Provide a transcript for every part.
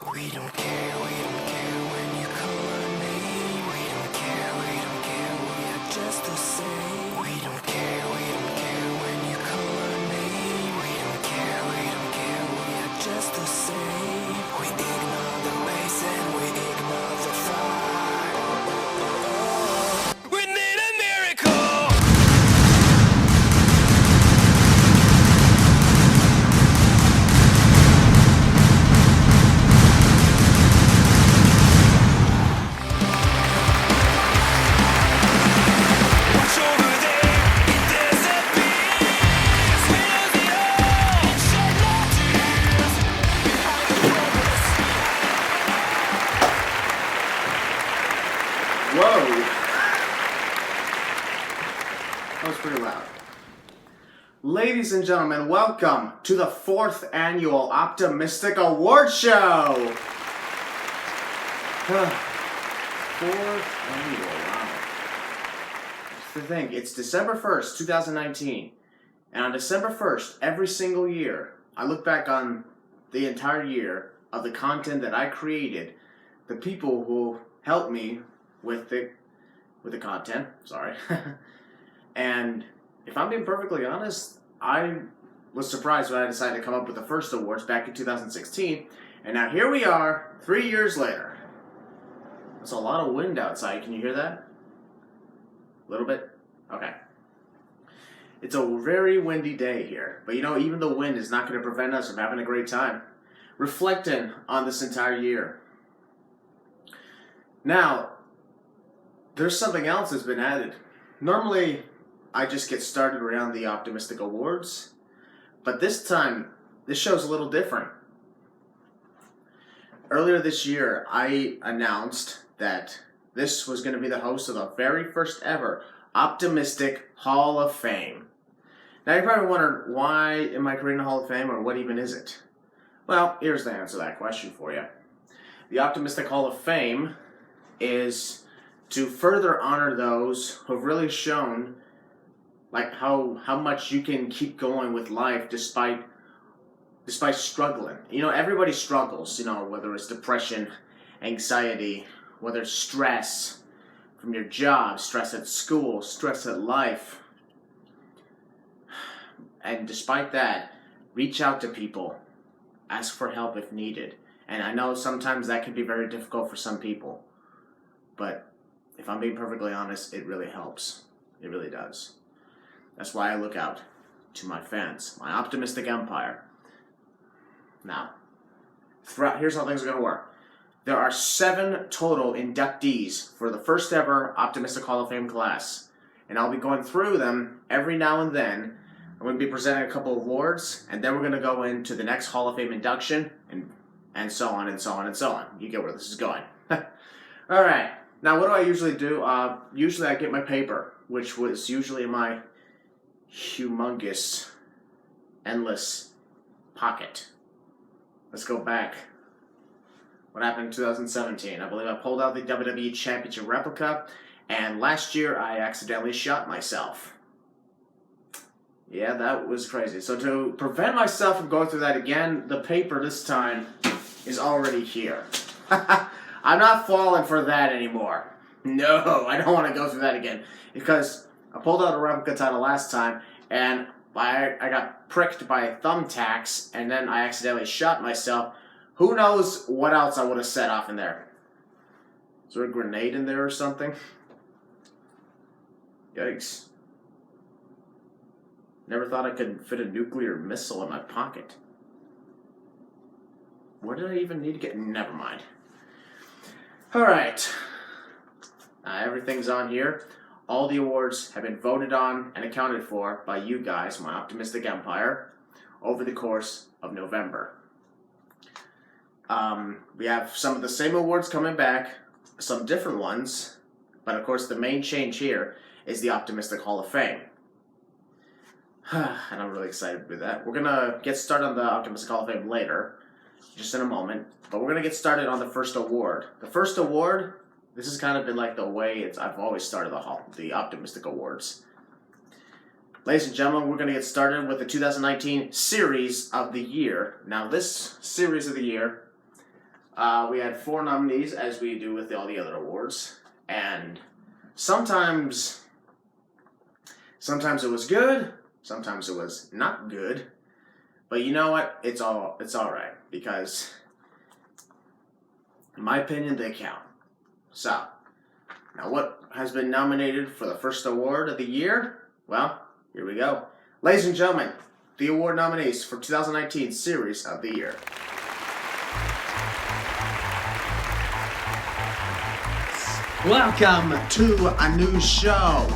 We don't care when you call our name. We don't care, we are just the same. We don't care when you call our name. We don't care, we are just the same. We ignore the race and we ignore the fight. We need a miracle. Watch over there, it disappears. We lose it all, shed no tears. Behind the progress. Whoa! That was pretty loud. Ladies and gentlemen, welcome to the 4th annual Optimistic Award Show! 4th annual, wow. That's the thing, it's December 1st, 2019. And on December 1st, every single year, I look back on the entire year of the content that I created, the people who helped me with the content, sorry. And if I'm being perfectly honest, I was surprised when I decided to come up with the first awards back in 2016, and now here we are, 3 years later. There's a lot of wind outside, can you hear that? A little bit? Okay. It's a very windy day here, but you know, even the wind is not going to prevent us from having a great time, reflecting on this entire year. Now, there's something else that's been added. Normally, I just get started around the Optimistic Awards, but this time, this show's a little different. Earlier this year, I announced that this was going to be the host of the very first ever Optimistic Hall of Fame. Now, you're probably wondering, why am I creating a Hall of Fame, or what even is it? Well, here's the answer to that question for you. The Optimistic Hall of Fame is to further honor those who have really shown like how much you can keep going with life despite struggling. You know, everybody struggles, you know, whether it's depression, anxiety, whether it's stress from your job, stress at school, stress at life. And despite that, reach out to people, ask for help if needed. And I know sometimes that can be very difficult for some people, but if I'm being perfectly honest, it really helps. It really does. That's why I look out to my fans, my optimistic empire. Now, here's how things are going to work. There are 7 total inductees for the first ever Optimistic Hall of Fame class. And I'll be going through them every now and then. I'm going to be presenting a couple of awards, and then we're going to go into the next Hall of Fame induction, and so on and so on and so on. You get where this is going. Alright, now what do I usually do? Usually I get my paper, which was usually in my humongous, endless pocket. Let's go back. What happened in 2017? I believe I pulled out the WWE Championship replica, and last year I accidentally shot myself. Yeah, that was crazy. So to prevent myself from going through that again, the paper this time is already here. I'm not falling for that anymore. No, I don't want to go through that again. Because I pulled out a replica title last time, and I got pricked by thumbtacks, and then I accidentally shot myself. Who knows what else I would have set off in there? Is there a grenade in there or something? Yikes. Never thought I could fit a nuclear missile in my pocket. Where did I even need to get? Never mind. Alright. Everything's on here. All the awards have been voted on and accounted for by you guys, my optimistic empire, over the course of November. We have some of the same awards coming back, some different ones, but of course the main change here is the Optimistic Hall of Fame. And I'm really excited with that. We're going to get started on the Optimistic Hall of Fame later, just in a moment, but we're going to get started on the first award. The first award, this has kind of been like the way I've always started the Optimistic Awards. Ladies and gentlemen, we're going to get started with the 2019 Series of the Year. Now, this Series of the Year We had 4 nominees, as we do with all the other awards, and sometimes it was good, sometimes it was not good, but you know what? It's all right, because in my opinion, they count. So, now what has been nominated for the first award of the year? Well, here we go. Ladies and gentlemen, the award nominees for 2019 Series of the Year. Welcome to a new show.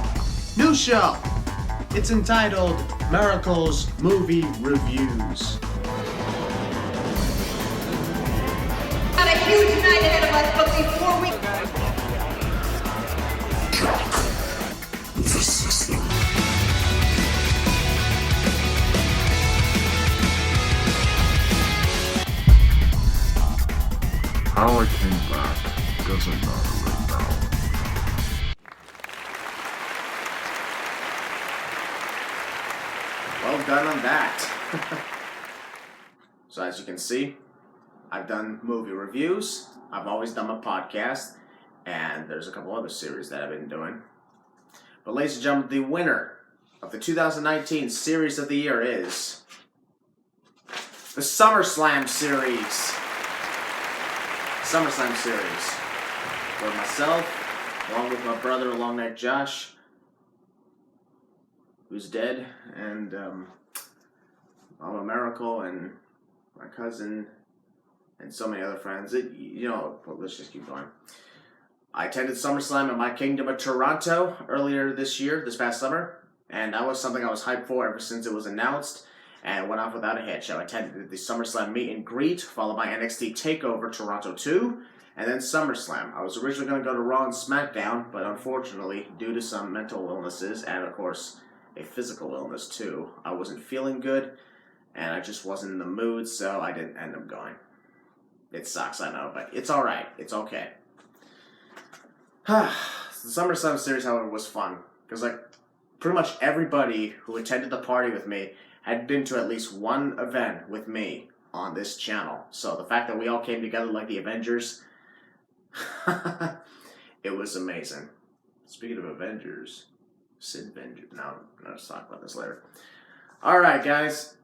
New show. It's entitled Maracle's Movie Reviews. Got a huge night ahead of us, but before we... How I came back doesn't matter right now. Well done on that. So as you can see, I've done movie reviews, I've always done my podcast, and there's a couple other series that I've been doing. But ladies and gentlemen, the winner of the 2019 Series of the Year is the SummerSlam Series. SummerSlam Series, where myself, along with my brother, Long Neck Josh, who's dead, and Mama Maracle, and my cousin, and so many other friends. Let's just keep going. I attended SummerSlam in my kingdom of Toronto earlier this past summer, and that was something I was hyped for ever since it was announced, and went off without a hitch. I attended the SummerSlam meet and greet, followed by NXT TakeOver Toronto 2, and then SummerSlam. I was originally going to go to Raw and SmackDown, but unfortunately, due to some mental illnesses, and of course, a physical illness too, I wasn't feeling good, and I just wasn't in the mood, so I didn't end up going. It sucks, I know, but it's alright. It's okay. The SummerSlam series, however, was fun, because pretty much everybody who attended the party with me had been to at least one event with me on this channel. So the fact that we all came together like the Avengers, it was amazing. Speaking of Avengers, Sid Avenger. No, let's talk about this later. Alright, guys.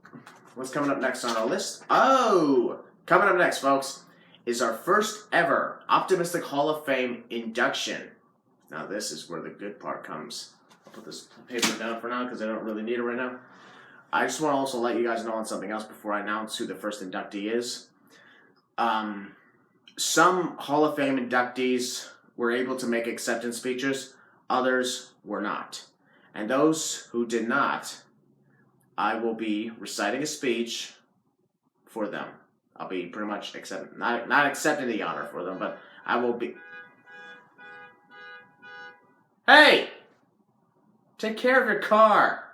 What's coming up next on our list? Oh! Coming up next, folks, is our first ever Optimistic Hall of Fame induction. Now, this is where the good part comes. I'll put this paper down for now because I don't really need it right now. I just want to also let you guys know on something else before I announce who the first inductee is. Some Hall of Fame inductees were able to make acceptance speeches. Others were not. And those who did not, I will be reciting a speech for them. I'll be pretty much not accepting the honor for them, but I will be... Hey! Take care of your car!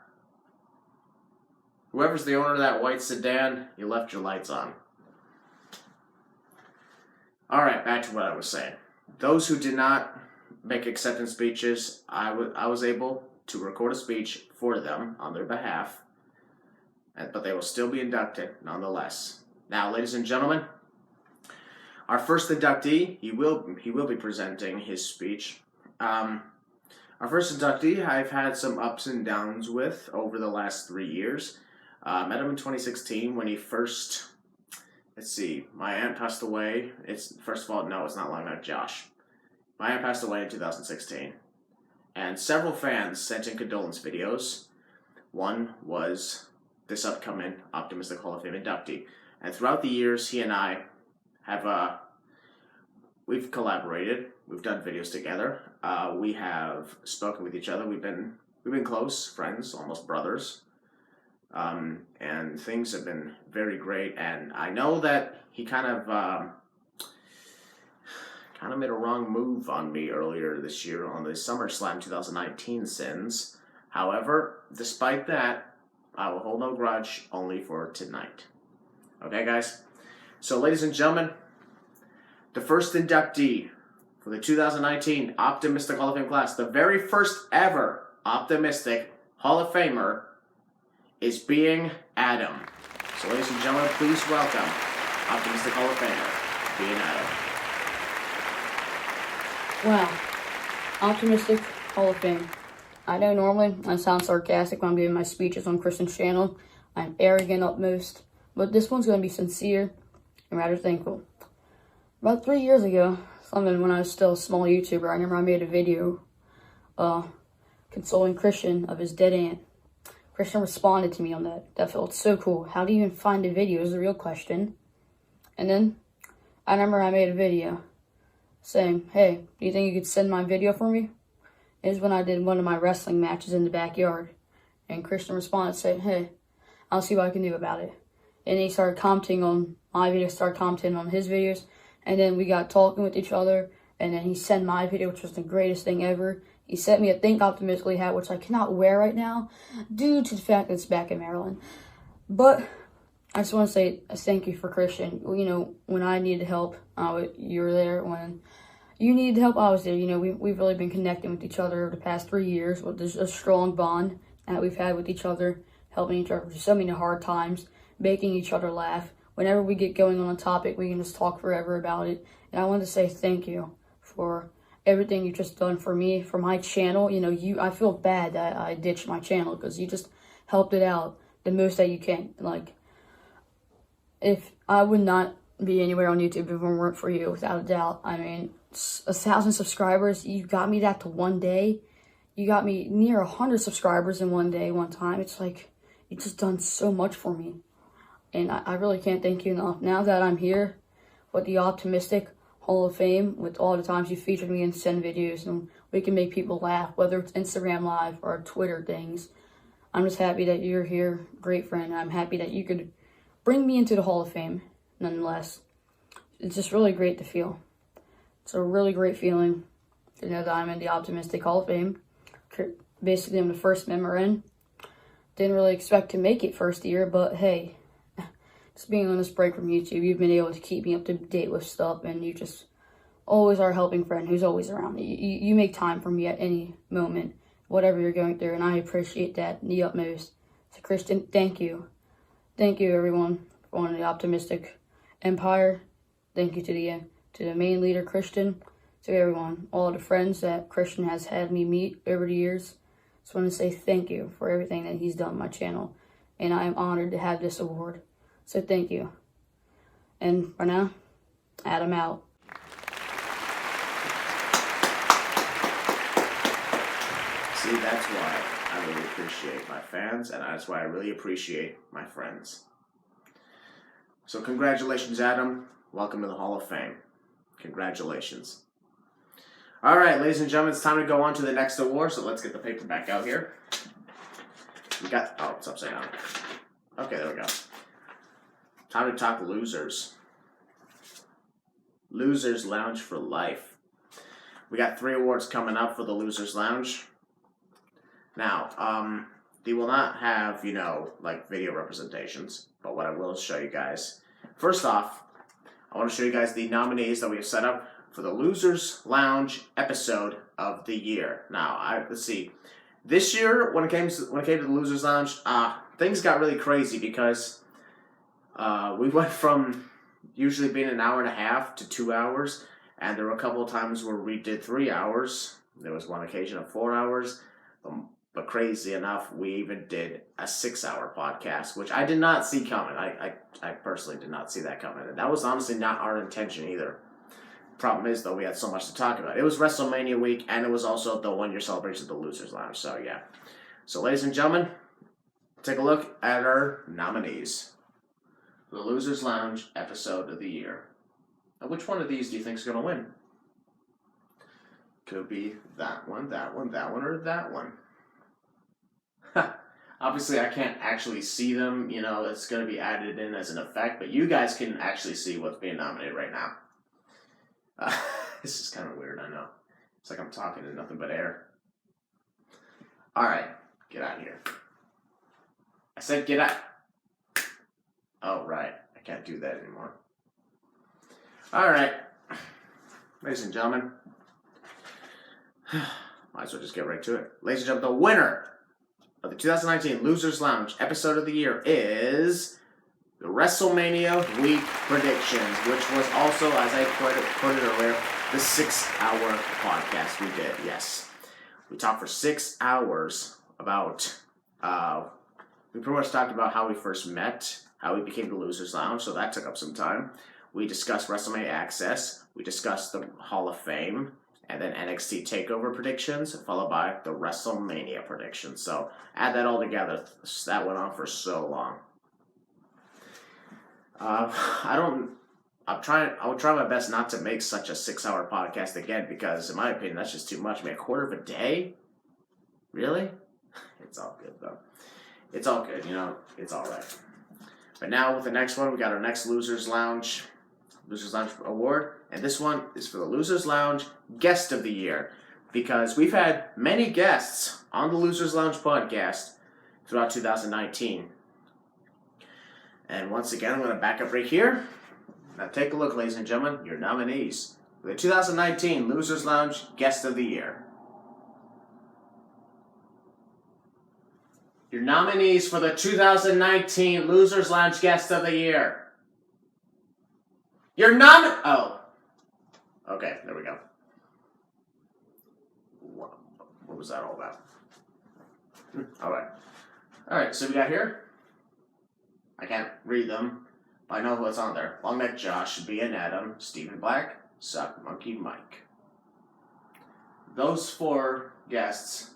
Whoever's the owner of that white sedan, you left your lights on. Alright, back to what I was saying. Those who did not make acceptance speeches, I was able to record a speech for them on their behalf, but they will still be inducted nonetheless. Now, ladies and gentlemen, our first inductee, he will be presenting his speech. Our first inductee, I've had some ups and downs with over the last 3 years. Met him in 2016 when he first, my aunt passed away. First of all, no, it's not Long Neck Josh. My aunt passed away in 2016. And several fans sent in condolence videos. One was this upcoming Optimistic Hall of Fame inductee. And throughout the years, he and I have, we've collaborated. We've done videos together. We have spoken with each other. We've been close friends, almost brothers. And things have been very great. And I know that he kind of made a wrong move on me earlier this year on the SummerSlam 2019 sins. However, despite that, I will hold no grudge only for tonight. Okay, guys? So, ladies and gentlemen, the first inductee for the 2019 Optimistic Hall of Fame class, the very first ever Optimistic Hall of Famer, is being Adam. So, ladies and gentlemen, please welcome Optimistic Hall of Famer, being Adam. Wow. Optimistic Hall of Fame. I know normally I sound sarcastic when I'm giving my speeches on Christian's channel. I'm arrogant at most, but this one's going to be sincere and rather thankful. About 3 years ago, when I was still a small YouTuber, I remember I made a video consoling Christian of his dead aunt. Christian responded to me on that. That felt so cool. How do you even find a video is the real question. And then I remember I made a video saying, hey, do you think you could send my video for me? It was when I did one of my wrestling matches in the backyard. And Christian responded saying, hey, I'll see what I can do about it. And he started commenting on my videos, started commenting on his videos. And then we got talking with each other. And then he sent my video, which was the greatest thing ever. He sent me a Think Optimistically hat, which I cannot wear right now due to the fact that it's back in Maryland. But I just want to say a thank you for Christian. You know, when I needed help, you were there. When you needed help, I was there. You know, we've really been connecting with each other over the past 3 years. There's a strong bond that we've had with each other, helping each other through so many hard times, making each other laugh. Whenever we get going on a topic, we can just talk forever about it. And I want to say thank you for everything you've just done for me, for my channel. You know, I feel bad that I ditched my channel because you just helped it out the most that you can. Like, if I would not be anywhere on YouTube if it weren't for you, without a doubt. I mean, 1,000 subscribers, you got me that to one day. You got me near 100 subscribers in one day, one time. It's like, you just done so much for me. And I really can't thank you enough. Now that I'm here with the Optimistic Hall of Fame, with all the times you featured me in send videos, and we can make people laugh, whether it's Instagram Live or Twitter things. I'm just happy that you're here, great friend. I'm happy that you could bring me into the Hall of Fame, nonetheless. It's just really great to feel. It's a really great feeling to know that I'm in the Optimistic Hall of Fame. Basically, I'm the first member in. Didn't really expect to make it first year, but hey, just being on this break from YouTube, you've been able to keep me up to date with stuff, and you just always are a helping friend who's always around. You make time for me at any moment, whatever you're going through, and I appreciate that the utmost. So Christian, thank you. Thank you, everyone, for the Optimistic Empire. Thank you to the main leader, Christian, to everyone, all the friends that Christian has had me meet over the years. Just want to say thank you for everything that he's done on my channel, and I am honored to have this award. So thank you. And for now, Adam out. See, that's why I really appreciate my fans, and that's why I really appreciate my friends. So congratulations, Adam. Welcome to the Hall of Fame. Congratulations. All right, ladies and gentlemen, it's time to go on to the next award, so let's get the paper back out here. We got, oh, it's upside down. Okay, there we go. Time to talk losers. Losers Lounge for life. We got 3 awards coming up for the Losers Lounge. Now, they will not have, you know, like video representations, but what I will show you guys. First off, I want to show you guys the nominees that we have set up for the Losers Lounge episode of the year. Now, let's see. This year, when it came to the Losers Lounge, things got really crazy because we went from usually being an hour and a half to 2 hours, and there were a couple of times where we did 3 hours. There was one occasion of 4 hours, but crazy enough, we even did a 6-hour podcast, which I did not see coming. I personally did not see that coming, and that was honestly not our intention either. Problem is, though, we had so much to talk about. It was WrestleMania week, and it was also the 1-year celebration of the Losers Lounge, so yeah. So, ladies and gentlemen, take a look at our nominees for the Losers Lounge episode of the year. Now, which one of these do you think is going to win? Could be that one, that one, that one, or that one. Obviously, I can't actually see them. You know, it's going to be added in as an effect, but you guys can actually see what's being nominated right now. This is kind of weird, I know. It's like I'm talking to nothing but air. Alright, get out of here. I said get out. Oh, right. I can't do that anymore. Alright. Ladies and gentlemen. Might as well just get right to it. Ladies and gentlemen, the winner of the 2019 Losers Lounge episode of the year is the WrestleMania week predictions, which was also, as I put it earlier, the 6-hour podcast we did. Yes, we talked for 6 hours about. We pretty much talked about how we first met, how we became the Losers Lounge, so that took up some time. We discussed WrestleMania Access. We discussed the Hall of Fame, and then NXT TakeOver predictions, followed by the WrestleMania predictions. So add that all together. That went on for so long. I would try my best not to make such a 6-hour podcast again because, in my opinion, that's just too much. I mean, a quarter of a day? Really? It's all good, though. It's all good, it's all right. But now with the next one, we got our next Losers Lounge Award. And this one is for the Losers Lounge Guest of the Year. Because we've had many guests on the Losers Lounge podcast throughout 2019. And once again, I'm going to back up right here. Now take a look, ladies and gentlemen, your nominees for the 2019 Losers Lounge Guest of the Year. Your nominees for the 2019 Losers Lounge Guest of the Year. Oh. Okay, there we go. What was that all about? Alright, so we got here. I can't read them, but I know what's on there. Long Neck Josh, B.N. Adam, Stephen Black, Sock Monkey Mike. Those 4 guests...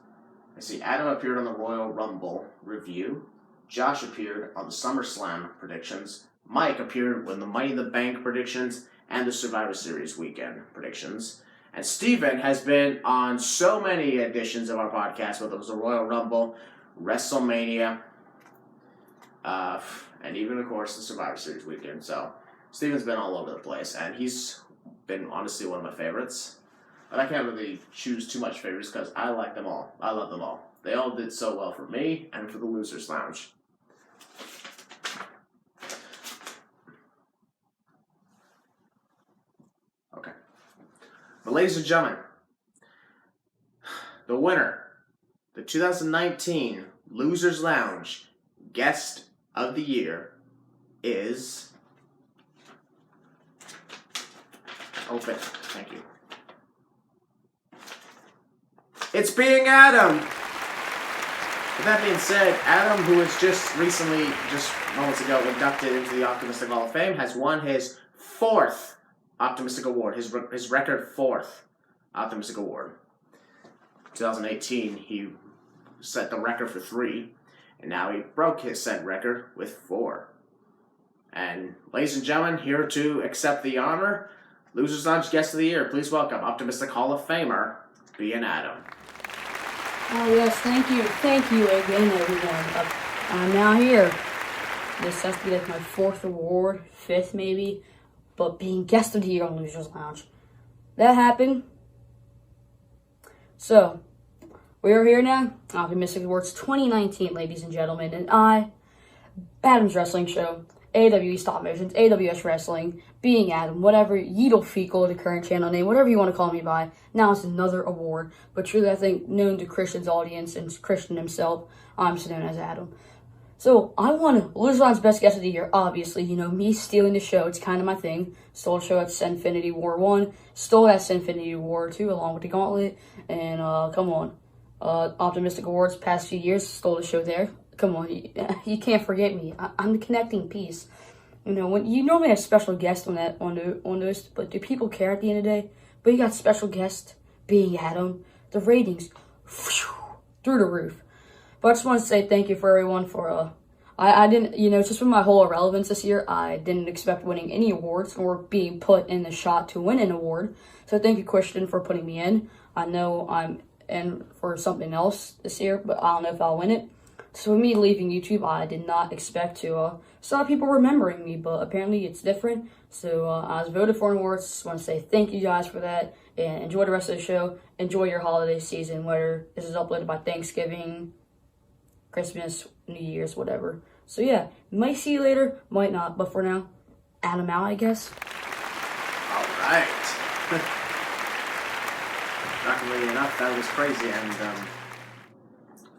I see Adam appeared on the Royal Rumble review. Josh appeared on the SummerSlam predictions. Mike appeared on the Money in the Bank predictions and the Survivor Series weekend predictions. And Steven has been on so many editions of our podcast, whether it was the Royal Rumble, WrestleMania, and even, of course, the Survivor Series weekend. So Steven's been all over the place, and he's been, honestly, one of my favorites. But I can't really choose too much favorites because I like them all. I love them all. They all did so well for me and for the Losers Lounge. Okay. But ladies and gentlemen, the winner, the 2019 Losers Lounge Guest of the Year is... Open. Thank you. It's being Adam! With that being said, Adam, who was just moments ago, inducted into the Optimistic Hall of Fame, has won his 4th Optimistic Award, his record 4th Optimistic Award. 2018, he set the record for 3, and now he broke his said record with 4. And ladies and gentlemen, here to accept the honor, Losers Lounge Guest of the Year, please welcome Optimistic Hall of Famer, B.N. Adam. Oh yes, thank you again, everyone. I'm now here. This has to be like my 4th award, 5th maybe, but being guest of the year on Losers Lounge. That happened. So, we are here now, Optimistic Awards 2019, ladies and gentlemen, and Adam's Wrestling Show, AWE Stop Motions, AWS Wrestling, being Adam, whatever, Yeetle Fecal, the current channel name, whatever you want to call me by. Now it's another award, but truly I think known to Christian's audience and Christian himself, I'm just known as Adam. So I won Losers Lounge Best Guest of the Year, obviously, me stealing the show, it's kind of my thing. Stole the show at Sinfinity War 1, stole that Sinfinity War 2 along with the Gauntlet, and come on, Optimistic Awards past few years, stole the show there. Come on, you can't forget me. I'm the connecting piece. When you normally have special guests on those, but do people care at the end of the day? But you got special guests being Adam, the ratings through the roof. But I just want to say thank you for everyone for I didn't just with my whole irrelevance this year, I didn't expect winning any awards or being put in the shot to win an award. So thank you, Christian, for putting me in. I know I'm in for something else this year, but I don't know if I'll win it. So with me leaving YouTube, I did not expect to stop people remembering me, but apparently it's different. So I was voted for an awards. Just want to say thank you guys for that, and enjoy the rest of the show. Enjoy your holiday season, whether this is uploaded by Thanksgiving, Christmas, New Year's, whatever. So yeah, might see you later, might not, but for now, Adam out, I guess. All right. Shockingly enough, that was crazy, and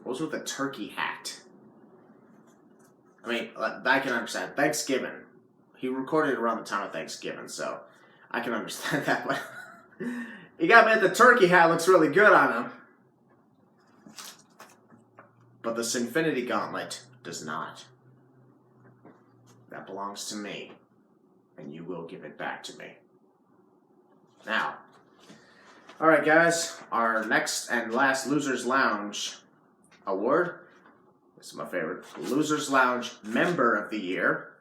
what was with the turkey hat? I mean, I can understand. Thanksgiving. He recorded it around the time of Thanksgiving, so I can understand that. But you got me at the turkey hat looks really good on him. But the Sinfinity Gauntlet does not. That belongs to me. And you will give it back to me. Now. Alright guys, our next and last Losers Lounge award. This is my favorite. Losers Lounge Member of the Year.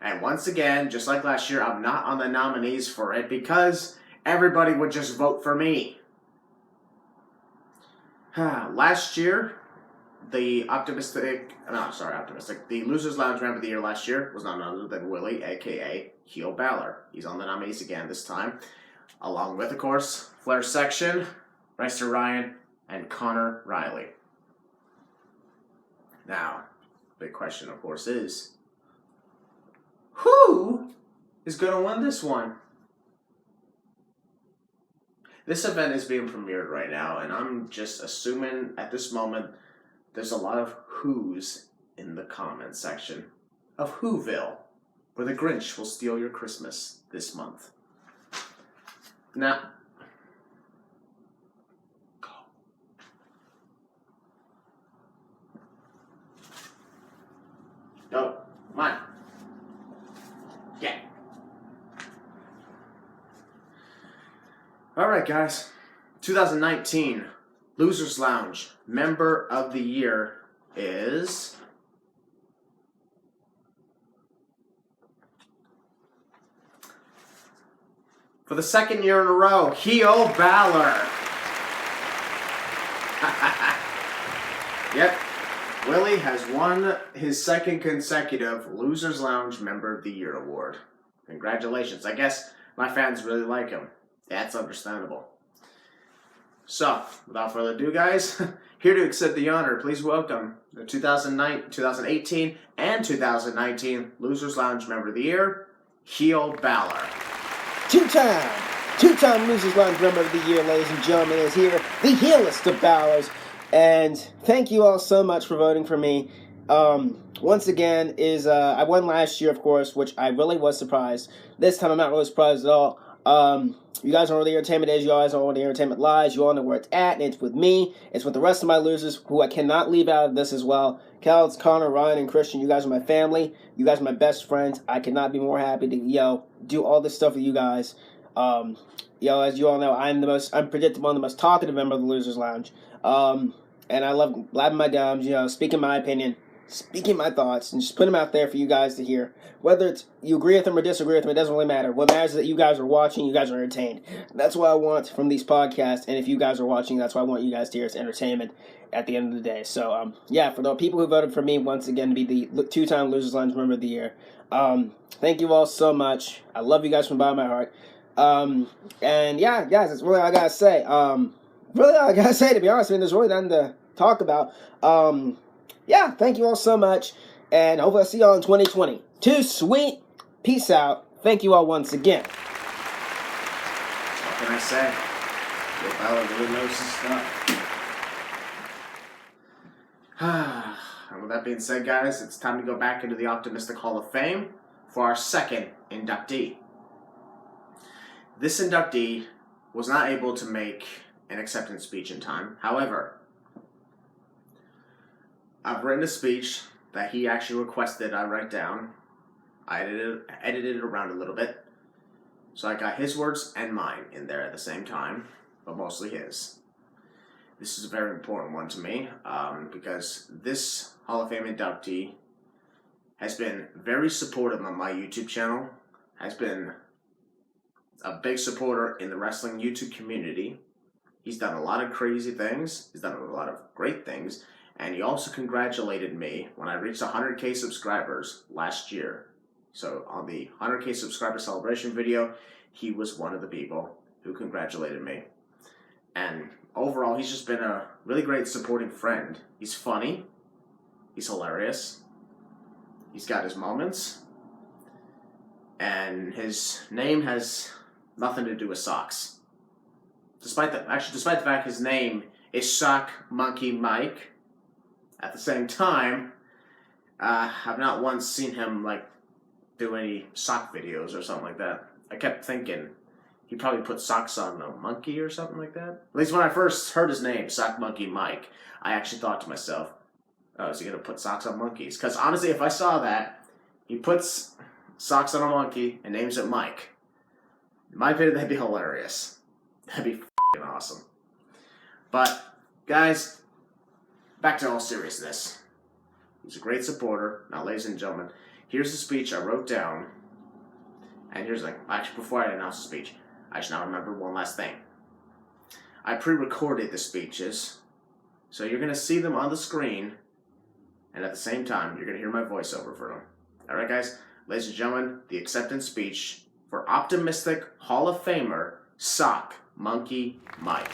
And once again, just like last year, I'm not on the nominees for it because everybody would just vote for me. Last year, the Losers Lounge Member of the Year last year was none other than Willie, aka Balor. He's on the nominees again this time. Along with, of course, FlairSection, Ryster Ryan, and Connor Riley. Now, big question, of course, is who is going to win this one? This event is being premiered right now, and I'm just assuming at this moment there's a lot of who's in the comment section of Whoville, where the Grinch will steal your Christmas this month. Now, go, come on, yeah. All right, guys, 2019 Losers Lounge Member of the Year is for the second year in a row, Balor. Yep, Willie has won his second consecutive Losers Lounge Member of the Year award. Congratulations. I guess my fans really like him. That's understandable. So, without further ado, guys, here to accept the honor, please welcome the 2018 and 2019 Losers Lounge Member of the Year, Balor. Two-time Losers Lounge Member of the Year, ladies and gentlemen, is here, the heelest of Balors. And thank you all so much for voting for me. Once again, I won last year, of course, which I really was surprised. This time I'm not really surprised at all. You guys know where the entertainment is. You guys know where the entertainment lies. You all know where it's at, and it's with me. It's with the rest of my losers, who I cannot leave out of this as well. Kels, Connor, Ryan, and Christian, you guys are my family. You guys are my best friends. I cannot be more happy to, do all this stuff with you guys. As you all know, I'm predictable and the most talkative member of the Losers Lounge. And I love blabbing my gums, speaking my opinion, speaking my thoughts, and just putting them out there for you guys to hear. Whether it's you agree with them or disagree with them, it doesn't really matter. What matters is that you guys are watching, you guys are entertained. That's what I want from these podcasts, and if you guys are watching, that's what I want you guys to hear. It's entertainment at the end of the day. So, for the people who voted for me, once again, to be the two-time Losers Lounge Member of the Year, thank you all so much. I love you guys from the bottom of my heart. Guys, that's really all I gotta say. To be honest. I mean, there's really nothing to talk about. Thank you all so much, and hopefully I'll see y'all in 2020. Too sweet. Peace out. Thank you all once again. What can I say? Balor really knows his stuff. And with that being said, guys, it's time to go back into the Optimistic Hall of Fame for our second inductee. This inductee was not able to make an acceptance speech in time. However, I've written a speech that he actually requested I write down. I edited it around a little bit. So I got his words and mine in there at the same time, but mostly his. This is a very important one to me because this Hall of Fame inductee has been very supportive on my YouTube channel, has been a big supporter in the wrestling YouTube community. He's done a lot of crazy things. He's done a lot of great things. And he also congratulated me when I reached 100K subscribers last year. So on the 100K subscriber celebration video, he was one of the people who congratulated me. And overall, he's just been a really great supporting friend. He's funny. He's hilarious. He's got his moments. And his name has nothing to do with socks. Despite the fact his name is Sock Monkey Mike, at the same time, I've not once seen him, like, do any sock videos or something like that. I kept thinking he probably put socks on a monkey or something like that. At least when I first heard his name, Sock Monkey Mike, I actually thought to myself, oh, is he going to put socks on monkeys? Because honestly, if I saw that, he puts socks on a monkey and names it Mike, in my opinion, that'd be hilarious. That'd be f***ing awesome. But, guys, back to all seriousness. He's a great supporter. Now, ladies and gentlemen, here's the speech I wrote down. And here's like, actually, before I announce the speech, I should now remember one last thing. I pre-recorded the speeches, so you're going to see them on the screen, and at the same time, you're going to hear my voiceover for them. Alright, guys? Ladies and gentlemen, the acceptance speech for Optimistic Hall of Famer, Sock Monkey Mike.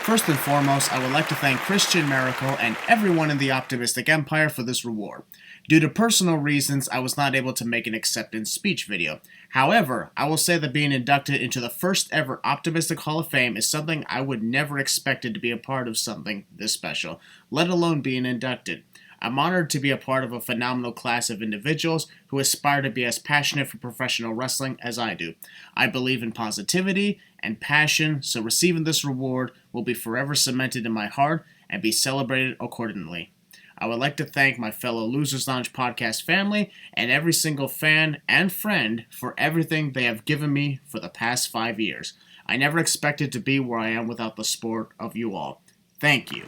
First and foremost, I would like to thank Christian, Maracle, and everyone in the Optimistic Empire for this reward. Due to personal reasons, I was not able to make an acceptance speech video. However, I will say that being inducted into the first ever Optimistic Hall of Fame is something I would never expected to be a part of something this special, let alone being inducted. I'm honored to be a part of a phenomenal class of individuals who aspire to be as passionate for professional wrestling as I do. I believe in positivity and passion, so receiving this reward will be forever cemented in my heart and be celebrated accordingly. I would like to thank my fellow Losers Lounge podcast family and every single fan and friend for everything they have given me for the past 5 years. I never expected to be where I am without the support of you all. Thank you.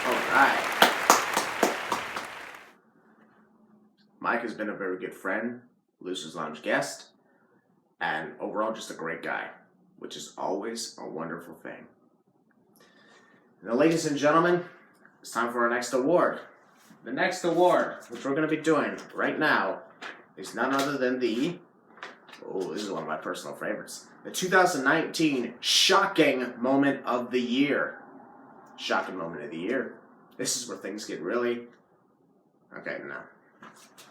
Alright. Mike has been a very good friend, Losers Lounge guest, and overall just a great guy, which is always a wonderful thing. Now, ladies and gentlemen, it's time for our next award. The next award, which we're going to be doing right now, is none other than the, oh, this is one of my personal favorites, the 2019 Shocking Moment of the Year. Shocking Moment of the Year. This is where things get really, okay, no,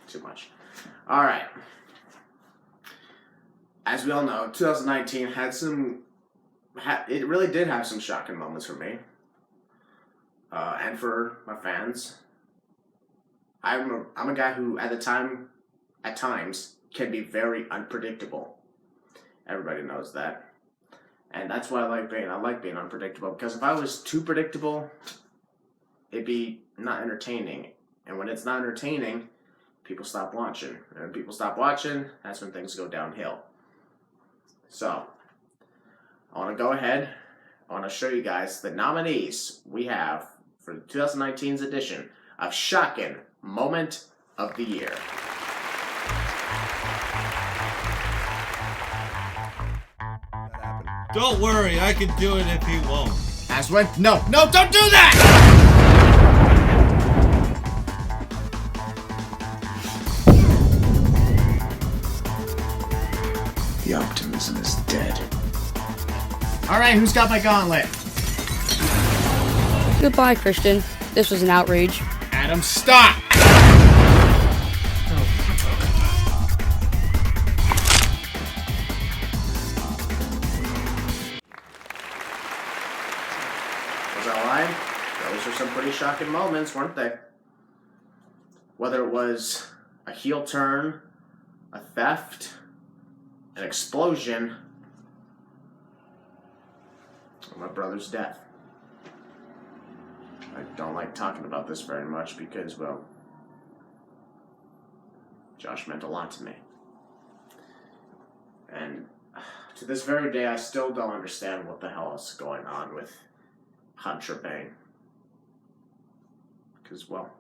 too much. All right. As we all know, 2019 it really did have some shocking moments for me. And for my fans. I'm a guy who, at times, can be very unpredictable. Everybody knows that. And that's what I like being. I like being unpredictable, because if I was too predictable, it'd be not entertaining. And when it's not entertaining, people stop watching. And when people stop watching, that's when things go downhill. So, I want to go ahead. I want to show you guys the nominees we have for 2019's edition of Shocking Moment of the Year. Don't worry, I can do it if he won't. Aswin, no, don't do that! The optimism is dead. Alright, who's got my gauntlet? Goodbye, Christian. This was an outrage. Adam, stop! Was I lying? Those were some pretty shocking moments, weren't they? Whether it was a heel turn, a theft, an explosion, or my brother's death. I don't like talking about this very much because, well, Josh meant a lot to me. And to this very day, I still don't understand what the hell is going on with Hunter Bane. Because, well,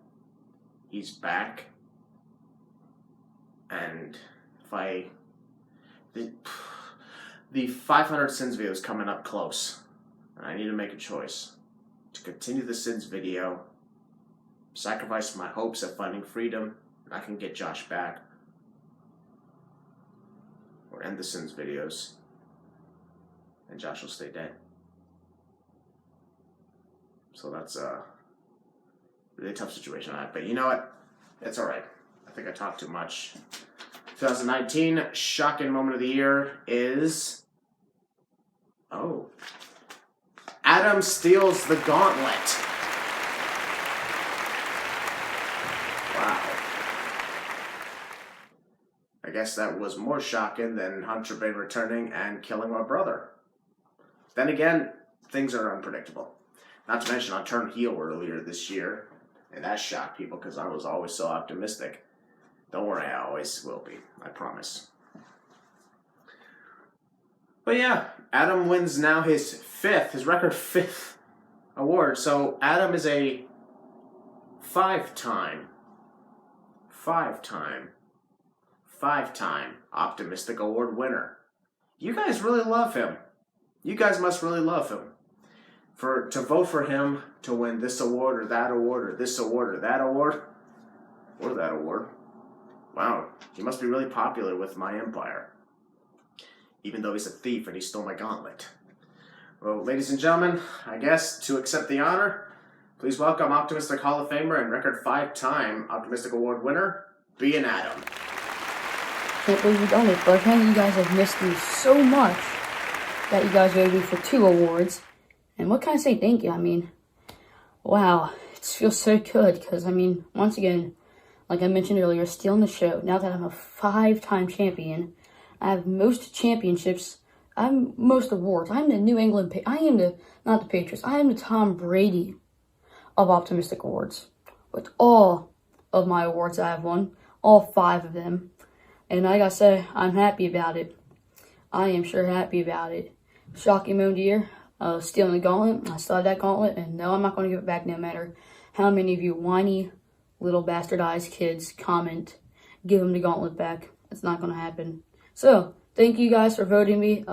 he's back. And the 500 Sins video is coming up close. And I need to make a choice. To continue the Sins video, sacrifice my hopes of finding freedom, and I can get Josh back. Or end the Sins videos, and Josh will stay dead. So that's a really tough situation I have. But you know what? It's alright. I think I talked too much. 2019 Shocking Moment of the Year is... oh. Adam steals the gauntlet. guess that was more shocking than Hunter Bay returning and killing my brother. Then again, things are unpredictable. Not to mention, I turned heel earlier this year, and that shocked people because I was always so optimistic. Don't worry, I always will be. I promise. But yeah, Adam wins now his record fifth award. So Adam is a five-time Optimistic Award winner. You guys really love him. You guys must really love him. To vote for him to win this award or that award or this award or that award or that award. Wow, he must be really popular with my empire. Even though he's a thief and he stole my gauntlet. Well, ladies and gentlemen, I guess to accept the honor, please welcome Optimistic Hall of Famer and record 5-time Optimistic Award winner, being Adam. Can't believe you've done it, but apparently you guys have missed me so much that you guys voted me for 2 awards. And what can I say thank you? I mean, wow, it feels so good because, I mean, once again, like I mentioned earlier, stealing the show. Now that I'm a 5-time champion, I have most championships, I have most awards. I'm the New England, not the Patriots, I am the Tom Brady of Optimistic Awards. With all of my awards I have won, all 5 of them. And like I said, I'm happy about it. I am sure happy about it. Shocking moment of the year, stealing the gauntlet. I still have that gauntlet, and no, I'm not going to give it back no matter how many of you whiny little bastardized kids comment, give them the gauntlet back. It's not going to happen. So, thank you guys for voting me.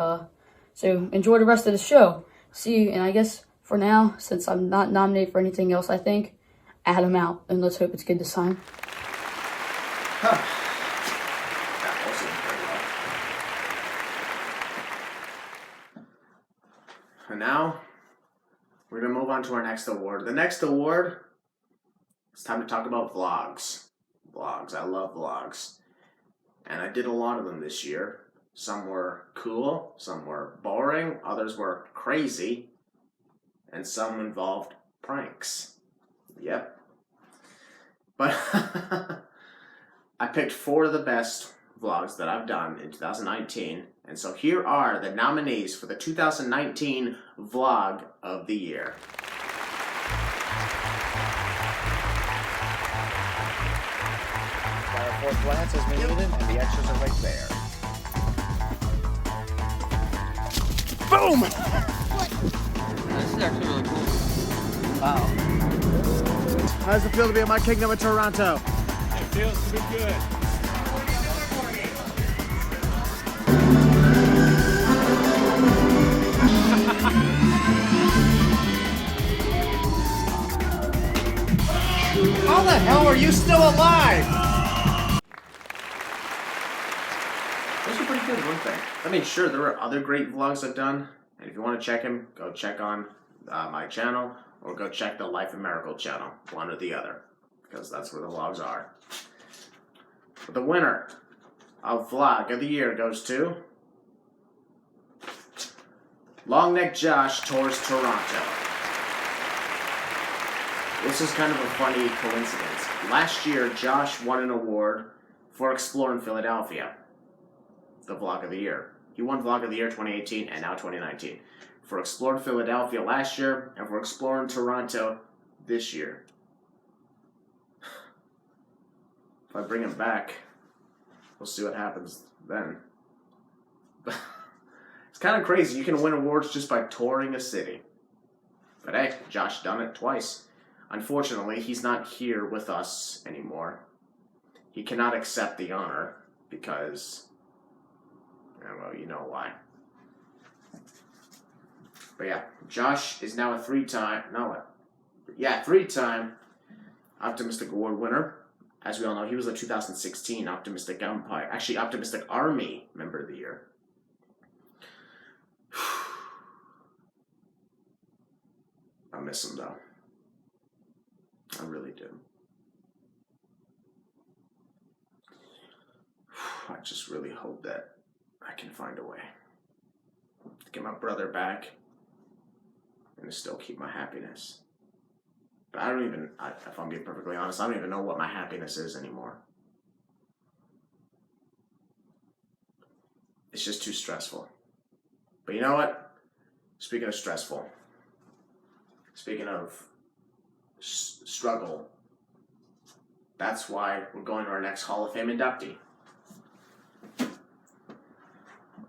So, enjoy the rest of the show. See you, and I guess for now, since I'm not nominated for anything else, I think, Adam out, and let's hope it's good this time. That also went very well. And now, we're going to move on to our next award. The next award, it's time to talk about vlogs. Vlogs. I love vlogs. And I did a lot of them this year. Some were cool, some were boring, others were crazy, and some involved pranks. Yep. But I picked 4 of the best vlogs that I've done in 2019. And so here are the nominees for the 2019 Vlog of the Year. Fire force glance as we need it, and the extras are right there. Boom! This is actually really cool. Wow. How does it feel to be in my kingdom of Toronto? It feels to be good. How the hell are you still alive? Those are pretty good, weren't they? I mean, sure, there are other great vlogs I've done, and if you want to check them, go check on my channel, or go check the Life of Maracle channel, one or the other, because that's where the vlogs are. But the winner of Vlog of the Year goes to Long Neck Josh Tours Toronto. This is kind of a funny coincidence. Last year, Josh won an award for Exploring Philadelphia, the Vlog of the Year. He won Vlog of the Year 2018 and now 2019. For Exploring Philadelphia last year and for Exploring Toronto this year. If I bring him back, we'll see what happens then. It's kind of crazy. You can win awards just by touring a city. But hey, Josh done it twice. Unfortunately, he's not here with us anymore. He cannot accept the honor because, well, you know why. But yeah, Josh is now a 3-time Optimistic Award winner. As we all know, he was a 2016 Optimistic Army Member of the Year. I miss him though. I really do. I just really hope that I can find a way to get my brother back and to still keep my happiness. But I don't even, if I'm being perfectly honest, I don't even know what my happiness is anymore. it's just too stressful. But you know what? Speaking of stressful, speaking of struggle, that's why we're going to our next Hall of Fame inductee.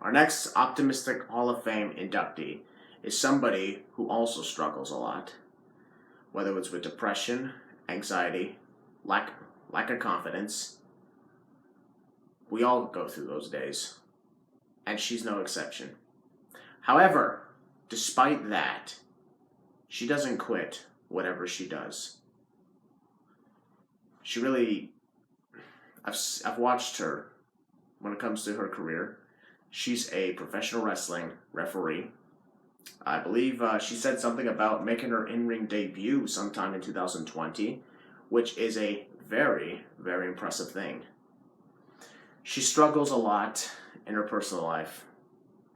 Our next Optimistic Hall of Fame inductee is somebody who also struggles a lot, whether it's with depression, anxiety, lack of confidence. We all go through those days, and she's no exception. However, despite that, she doesn't quit whatever she does. She really, I've watched her when it comes to her career. She's a professional wrestling referee. I believe she said something about making her in-ring debut sometime in 2020, which is a very, very impressive thing. She struggles a lot in her personal life,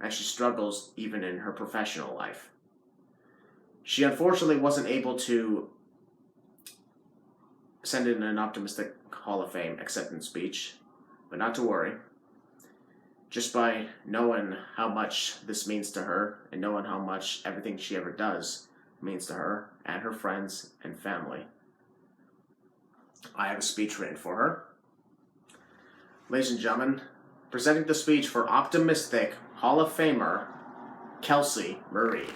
and she struggles even in her professional life. She unfortunately wasn't able to send in an Optimistic Hall of Fame acceptance speech, but not to worry. Just by knowing how much this means to her and knowing how much everything she ever does means to her and her friends and family, I have a speech written for her. Ladies and gentlemen, presenting the speech for Optimistic Hall of Famer, KELSIE Marie.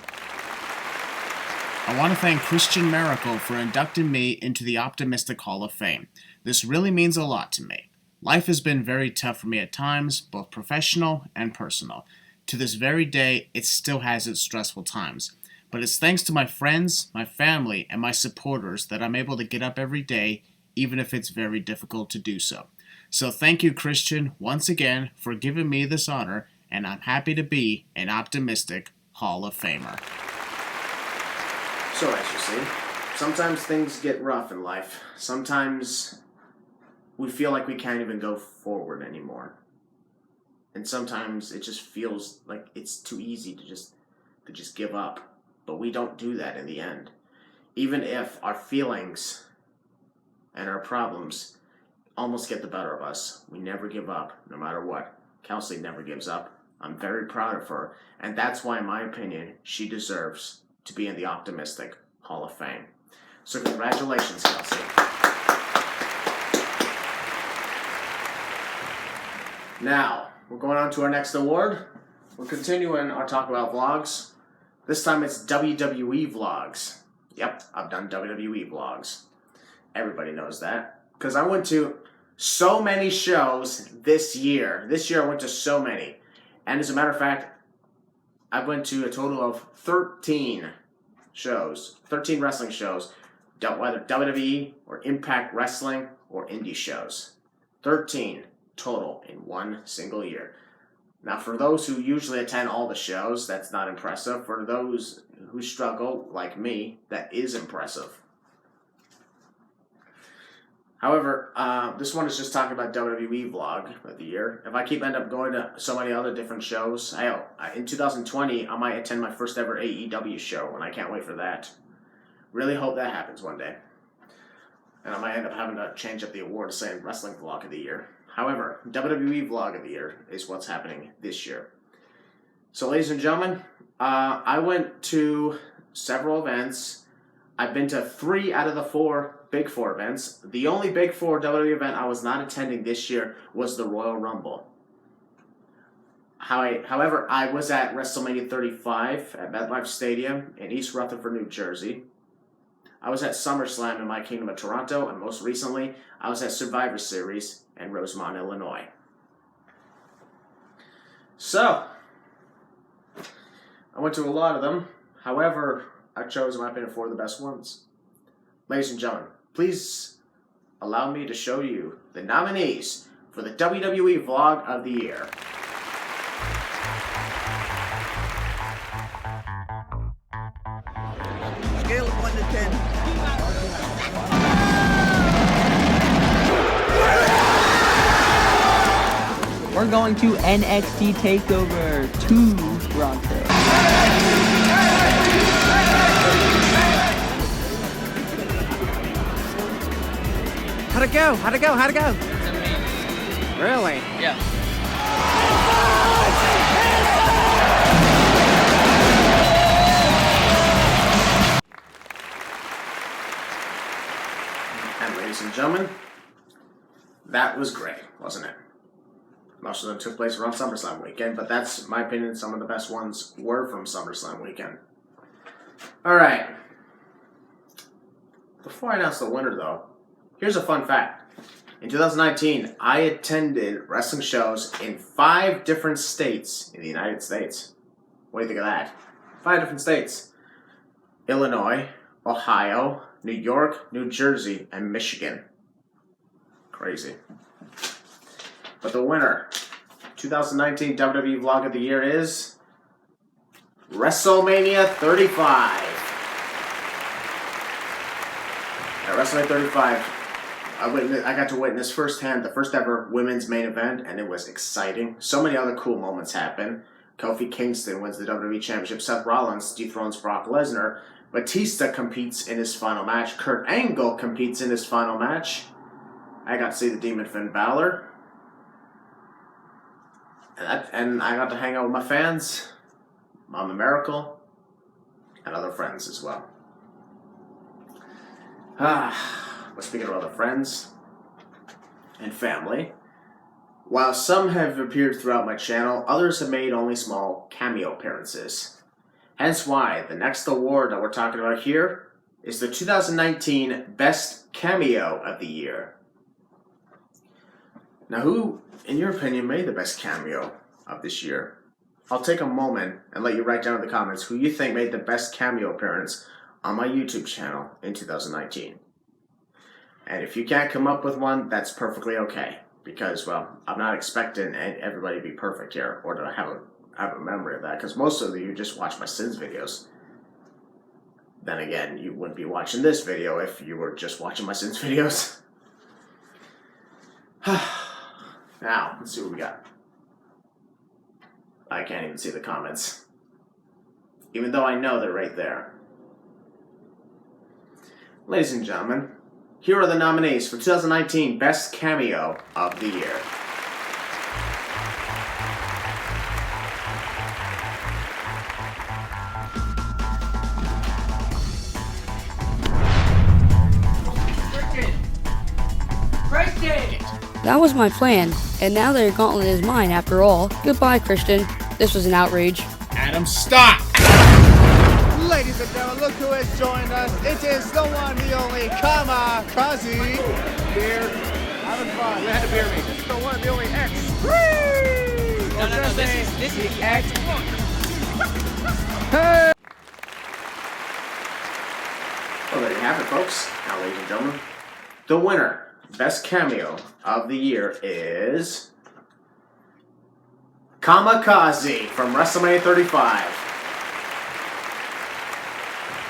I want to thank Christian Maracle for inducting me into the Optimistic Hall of Fame. This really means a lot to me. Life has been very tough for me at times, both professional and personal. To this very day, it still has its stressful times. But it's thanks to my friends, my family, and my supporters that I'm able to get up every day, even if it's very difficult to do so. So thank you, Christian, once again, for giving me this honor, and I'm happy to be an Optimistic Hall of Famer. So as you see, sometimes things get rough in life. Sometimes we feel like we can't even go forward anymore. And sometimes it just feels like it's too easy to just give up. But we don't do that in the end. Even if our feelings and our problems almost get the better of us, we never give up, no matter what. KELSIE never gives up. I'm very proud of her, and that's why, in my opinion, she deserves to be in the Optimistic Hall of Fame. So congratulations, KELSIE. Now, we're going on to our next award. We're continuing our talk about vlogs. This time it's WWE vlogs. Yep, I've done WWE vlogs. Everybody knows that. Because I went to so many shows this year. This year I went to so many. And as a matter of fact, I went to a total of 13 shows. 13 wrestling shows. Whether WWE or Impact Wrestling or indie shows. 13 total in one single year. Now, for those who usually attend all the shows, that's not impressive. For those who struggle, like me, that is impressive. However, this one is just talking about WWE vlog of the year. If I end up going to so many other different shows, in 2020, I might attend my first ever AEW show, and I can't wait for that. Really hope that happens one day. And I might end up having to change up the award to say Wrestling Vlog of the Year. However, WWE Vlog of the Year is what's happening this year. So, ladies and gentlemen, I went to several events. I've been to 3 out of the Big Four events. The only Big Four WWE event I was not attending this year was the Royal Rumble. However, I was at WrestleMania 35 at MetLife Stadium in East Rutherford, New Jersey. I was at SummerSlam in my Kingdom of Toronto, and most recently, I was at Survivor Series in Rosemont, Illinois. So, I went to a lot of them. However, I chose, in my opinion, 4 of the best ones. Ladies and gentlemen, please allow me to show you the nominees for the WWE Vlog of the Year. Scale of 1 to 10. We're going to NXT TakeOver 2 Toronto. How'd it go? How'd it go? How'd it go? Really? Yeah. was great, wasn't it? Most of them took place around SummerSlam weekend, but that's, in my opinion, some of the best ones were from SummerSlam weekend. Alright. Before I announce the winner, though, here's a fun fact. In 2019, I attended wrestling shows in 5 different states in the United States. What do you think of that? 5 different states. Illinois, Ohio, New York, New Jersey, and Michigan. Crazy. But the winner, 2019 WWE Vlog of the Year is WrestleMania 35. At WrestleMania 35, I got to witness firsthand the first ever women's main event, and it was exciting. So many other cool moments happen. Kofi Kingston wins the WWE Championship. Seth Rollins dethrones Brock Lesnar. Batista competes in his final match. Kurt Angle competes in his final match. I got to see the Demon Finn Balor. And I got to hang out with my fans, Mama Maracle, and other friends as well. But speaking of other friends and family, while some have appeared throughout my channel, others have made only small cameo appearances. Hence why the next award that we're talking about here is the 2019 Best Cameo of the Year. Now, who, in your opinion, made the best cameo of this year? I'll take a moment and let you write down in the comments who you think made the best cameo appearance on my YouTube channel in 2019. And if you can't come up with one, that's perfectly okay. Because, well, I'm not expecting everybody to be perfect here or to have a memory of that. Because most of you just watch my Sins videos. Then again, you wouldn't be watching this video if you were just watching my Sins videos. Now, let's see what we got. I can't even see the comments. Even though I know they're right there. Ladies and gentlemen, here are the nominees for 2019 Best Cameo of the Year. That was my plan, and now their gauntlet is mine after all. Goodbye, Christian. This was an outrage. Adam, stop! Ladies and gentlemen, look who has joined us. It is the one, the only, Kamikaze. Beer. Having fun. You had to beer me. This is the one, the only X. Whee! No, this is the X. Hey! Well, there you have it, folks. Now, ladies and gentlemen, the winner, Best Cameo of the Year is Kamikaze from WrestleMania 35.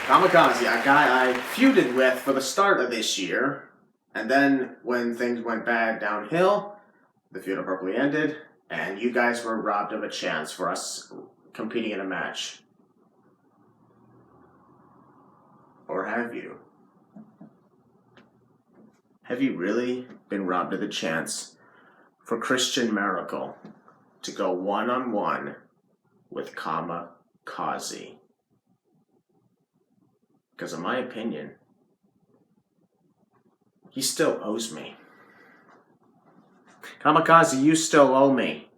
Kamikaze, a guy I feuded with for the start of this year, and then when things went bad downhill, the feud abruptly ended, and you guys were robbed of a chance for us competing in a match. Or have you? Have you really been robbed of the chance for Christian Maracle to go one-on-one with Kamikaze? Because in my opinion, he still owes me. Kamikaze, you still owe me.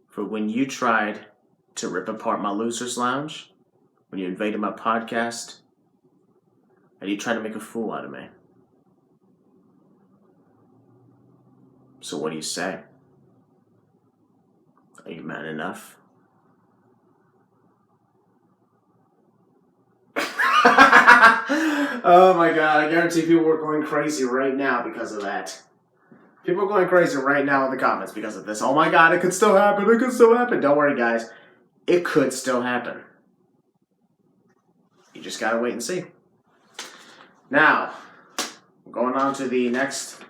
For when you tried to rip apart my Losers Lounge, when you invaded my podcast, and you tried to make a fool out of me. So what do you say? Are you man enough? Oh my god, I guarantee people are going crazy right now because of that. People are going crazy right now in the comments because of this. Oh my god, it could still happen, it could still happen. Don't worry guys, it could still happen. You just gotta wait and see. Now, going on to the next.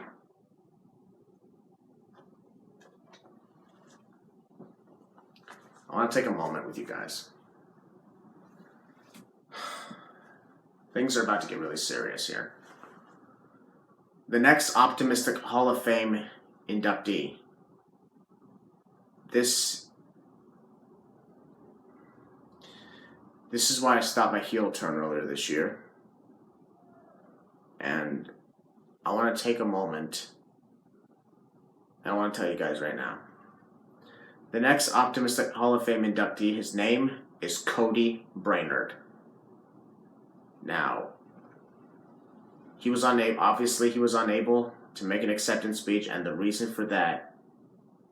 I want to take a moment with you guys. Things are about to get really serious here. The next Optimistic Hall of Fame inductee. This is why I stopped my heel turn earlier this year. And I want to take a moment And I want to tell you guys right now. The next Optimistic Hall of Fame inductee, his name is Cody Brainard. Now, he was unable to make an acceptance speech, and the reason for that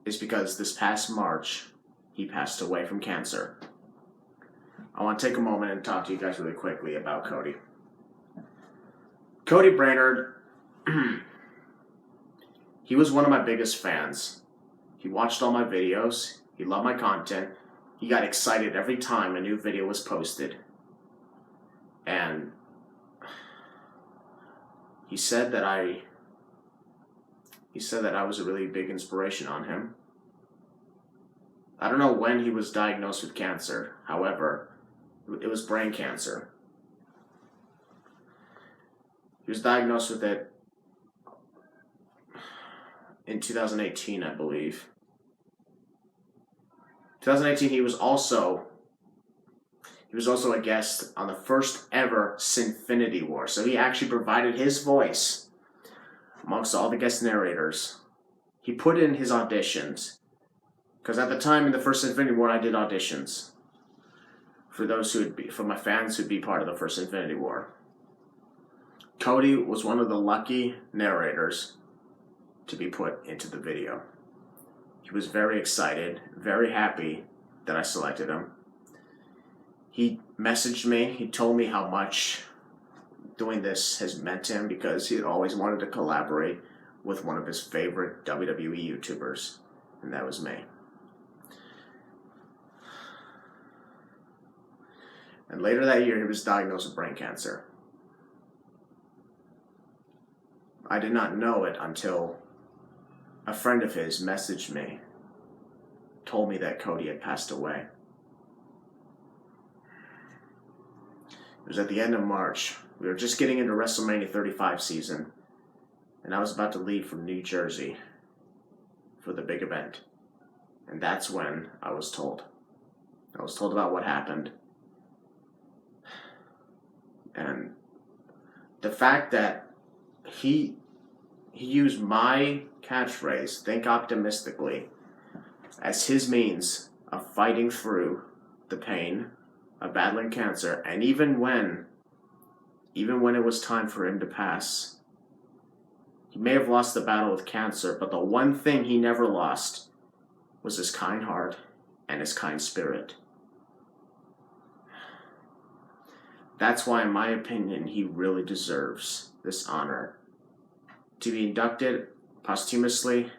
is because this past March, he passed away from cancer. I want to take a moment and talk to you guys really quickly about Cody. Cody Brainard, he was one of my biggest fans. He watched all my videos. He loved my content. He got excited every time a new video was posted. And he said that I was a really big inspiration on him. I don't know when he was diagnosed with cancer. However, it was brain cancer. He was diagnosed with it in 2018, I believe. 2018, he was also a guest on the first ever Sinfinity War. So he actually provided his voice amongst all the guest narrators. He put in his auditions. Because at the time in the first Infinity War, I did auditions for my fans who'd be part of the first Infinity War. Cody was one of the lucky narrators to be put into the video. He was very excited, very happy that I selected him. He messaged me, he told me how much doing this has meant to him because he had always wanted to collaborate with one of his favorite WWE YouTubers, and that was me. And later that year, he was diagnosed with brain cancer. I did not know it until a friend of his messaged me, told me that Cody had passed away. It was at the end of March. We were just getting into WrestleMania 35 season, and I was about to leave from New Jersey for the big event. And that's when I was told. I was told about what happened. And the fact that he used my catchphrase, think optimistically, as his means of fighting through the pain of battling cancer, and even when it was time for him to pass, he may have lost the battle with cancer, but the one thing he never lost was his kind heart and his kind spirit. That's why, in my opinion, he really deserves this honor to be inducted posthumously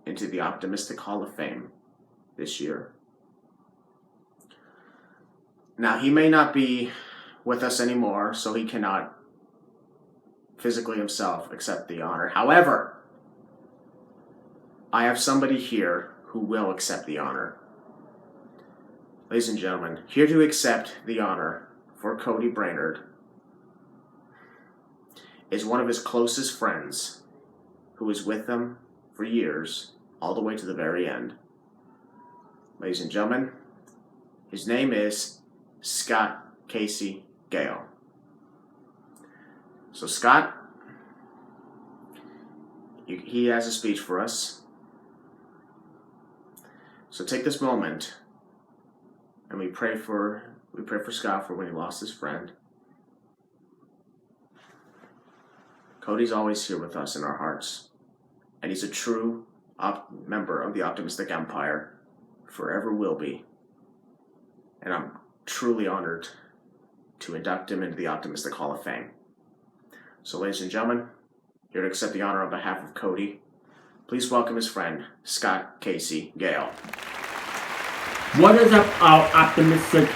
into the Optimistic Hall of Fame this year. Now, he may not be with us anymore, so he cannot physically himself accept the honor. However, I have somebody here who will accept the honor. Ladies and gentlemen, here to accept the honor for Cody Brainard is one of his closest friends who was with him for years, all the way to the very end. Ladies and gentlemen, his name is Scott Casey Gale. So Scott, he has a speech for us. So take this moment and we pray for Scott for when he lost his friend. Cody's always here with us in our hearts, and he's a true member of the Optimistic Empire, forever will be. And I'm truly honored to induct him into the Optimistic Hall of Fame. So, ladies and gentlemen, here to accept the honor on behalf of Cody, please welcome his friend, Scott Casey Gale. What is up, our Optimistic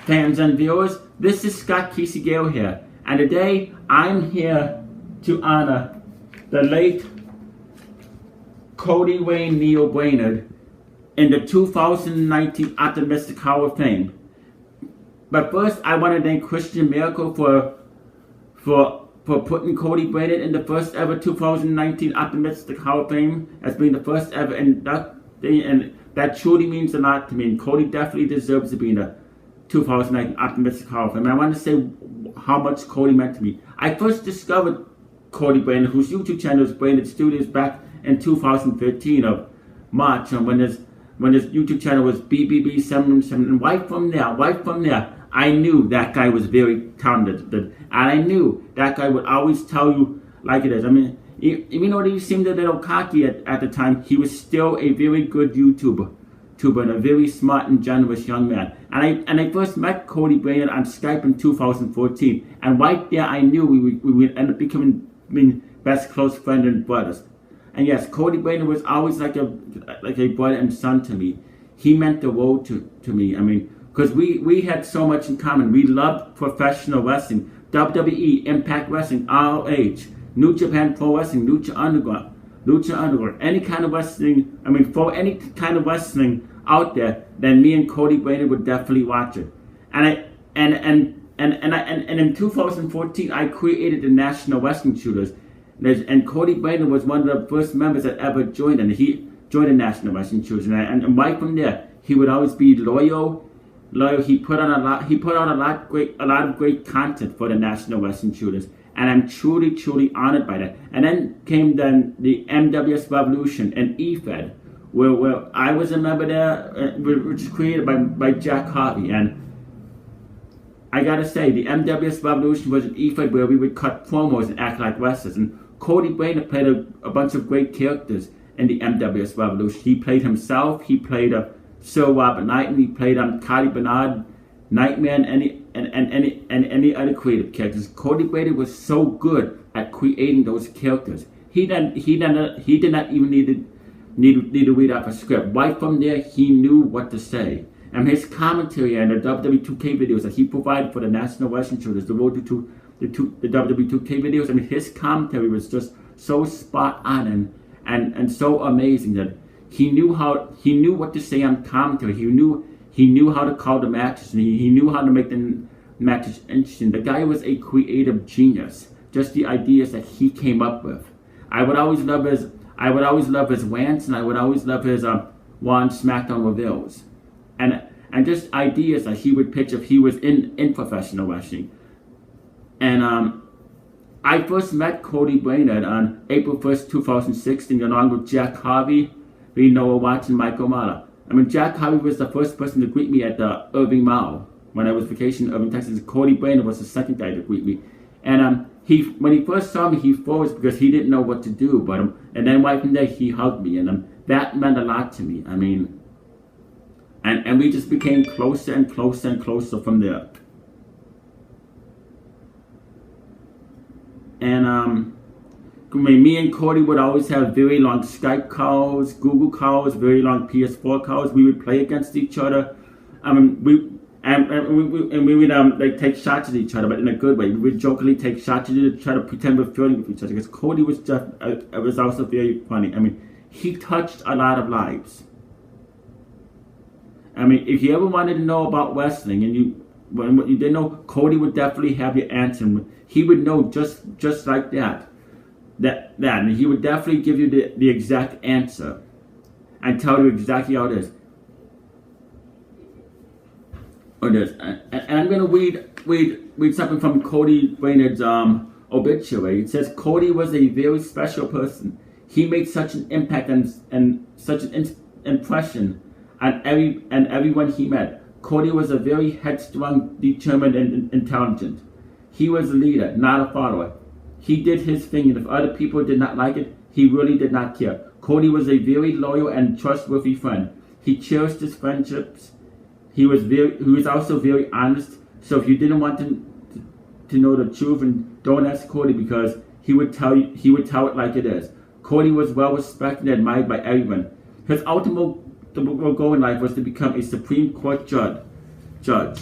fans and viewers? This is Scott Casey Gale here, and today I'm here to honor the late Cody Wayne Neil Brainard in the 2019 Optimistic Hall of Fame. But first, I want to thank Christian Maracle for putting Cody Brainard in the first ever 2019 Optimistic Hall of Fame as being the first ever inductee, and that truly means a lot to me. And Cody definitely deserves to be in the 2019 Optimistic Hall of Fame. And I want to say how much Cody meant to me. I first discovered Cody Brainard, whose YouTube channel is Brainerd Studios, back in 2013 of March, and when his YouTube channel was BBB777, and right from there, I knew that guy was very talented, and I knew that guy would always tell you like it is. I mean, even though he seemed a little cocky at the time, he was still a very good YouTuber and a very smart and generous young man. And I first met Cody Brainard on Skype in 2014, and right there I knew we would end up becoming best close friends and brothers. And yes, Cody Brainard was always like a brother and son to me. He meant the world to me. I mean, because we had so much in common. We loved professional wrestling, WWE, Impact Wrestling, ROH, New Japan Pro Wrestling, Lucha Underground, any kind of wrestling. I mean, for any kind of wrestling out there, then me and Cody Brainard would definitely watch it. And in 2014, I created the National Wrestling Shooters, and Cody Brainard was one of the first members that ever joined, and he joined the National Wrestling Shooters. And right from there, he would always be loyal. He put out a lot of great content for the National Wrestling Shooters, and I'm truly honored by that. And then came the MWS Revolution and EFED, where I was a member there, which was created by Jack Harvey. And I gotta say, the MWS Revolution was an EFED where we would cut promos and act like wrestlers. And Cody Brainard played a bunch of great characters in the MWS Revolution. He played himself. He played Sir Robert Knighton. He played Cody Brainard, Nightman, and any other creative characters. Cody Brainard was so good at creating those characters. He did not even need to read off a script. Right from there, he knew what to say. And his commentary and the WWE 2K videos that he provided for the National Wrestling Shooters, the road to the WWE 2K videos, I mean, his commentary was just so spot on and so amazing that he knew what to say on commentary. He knew how to call the matches, and he knew how to make the matches interesting. The guy was a creative genius. Just the ideas that he came up with. I would always love his rants, and I would always love his Raw and SmackDown reveals. And just ideas that he would pitch if he was in professional wrestling. And I first met Cody Brainard on April 1st, 2016, along with Jack Harvey, Noah Watts, and Michael Mala. I mean, Jack Harvey was the first person to greet me at the Irving Mall when I was vacationing in Irving, Texas. Cody Brainard was the second guy to greet me. And when he first saw me, he froze because he didn't know what to do. And then right from there, he hugged me, and that meant a lot to me. I mean, and we just became closer and closer and closer from there. And me and Cody would always have very long Skype calls, Google calls, very long PS4 calls. We would play against each other. We would like take shots at each other, but in a good way. We would jokingly take shots at each other, try to pretend we're flirting with each other. Because Cody was just was also very funny. I mean, he touched a lot of lives. I mean, if you ever wanted to know about wrestling and what you didn't know, Cody would definitely have your answer. He would know just like that, and he would definitely give you the exact answer and tell you exactly how it is. And I'm going to read something from Cody Brainard's obituary. It says, Cody was a very special person. He made such an impact and such an impression on everyone he met. Cody was a very headstrong, determined, and intelligent. He was a leader, not a follower. He did his thing, and if other people did not like it, he really did not care. Cody was a very loyal and trustworthy friend. He cherished his friendships. He was also very honest. So if you didn't want to know the truth, and don't ask Cody, because he would tell it like it is. Cody was well respected and admired by everyone. His ultimate goal in life was to become a Supreme Court judge.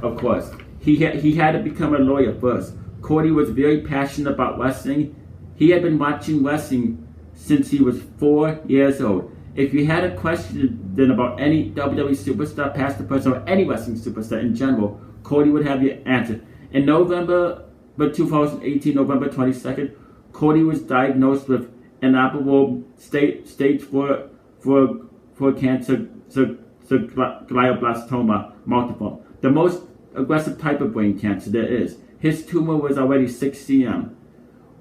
Of course, he had to become a lawyer first. Cody was very passionate about wrestling. He had been watching wrestling since he was 4 years old. If you had a question then about any WWE superstar, past or present, or any wrestling superstar in general, Cody would have your answer. In November 2018, November 22nd, Cody was diagnosed with inoperable stage 4 cancer, glioblastoma multiforme, the most aggressive type of brain cancer there is. His tumor was already 6 cm.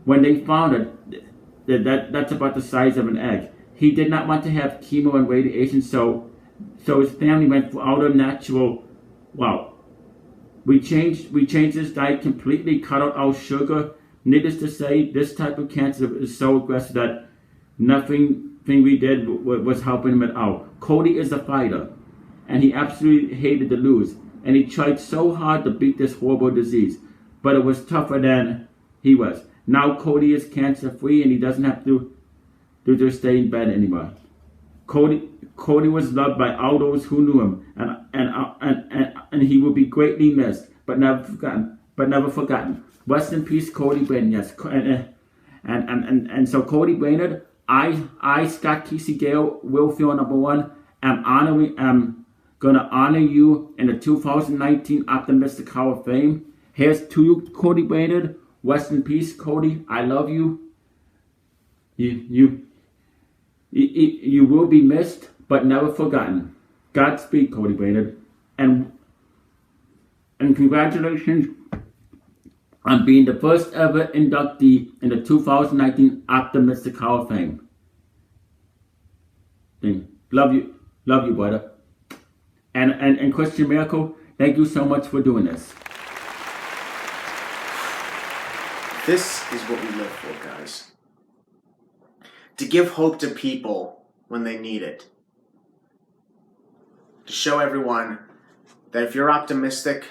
when they found it, that's about the size of an egg. He did not want to have chemo and radiation, so his family went for all the natural. Wow. We changed his diet completely, cut out all sugar. Needless to say, this type of cancer is so aggressive that nothing we did was helping him at all. Cody is a fighter, and he absolutely hated to lose. And he tried so hard to beat this horrible disease, but it was tougher than he was. Now Cody is cancer-free, and he doesn't have to just stay in bed anymore. Cody was loved by all those who knew him, and he will be greatly missed, but never forgotten. Rest in peace, Cody Brainard. Yes, and so Cody Brainard, I Scott Casey Gale, will feel number one. I'm gonna honor you in the 2019 Optimistic Hall of Fame. Here's to you, Cody Brainard. Rest in peace, Cody. I love you. You will be missed, but never forgotten. Godspeed, Cody Brainard, and congratulations on being the first ever inductee in the 2019 Optimistic Hall of Fame. Love you, brother. And Christian Maracle, thank you so much for doing this. This is what we live for, guys. To give hope to people when they need it. To show everyone that if you're optimistic,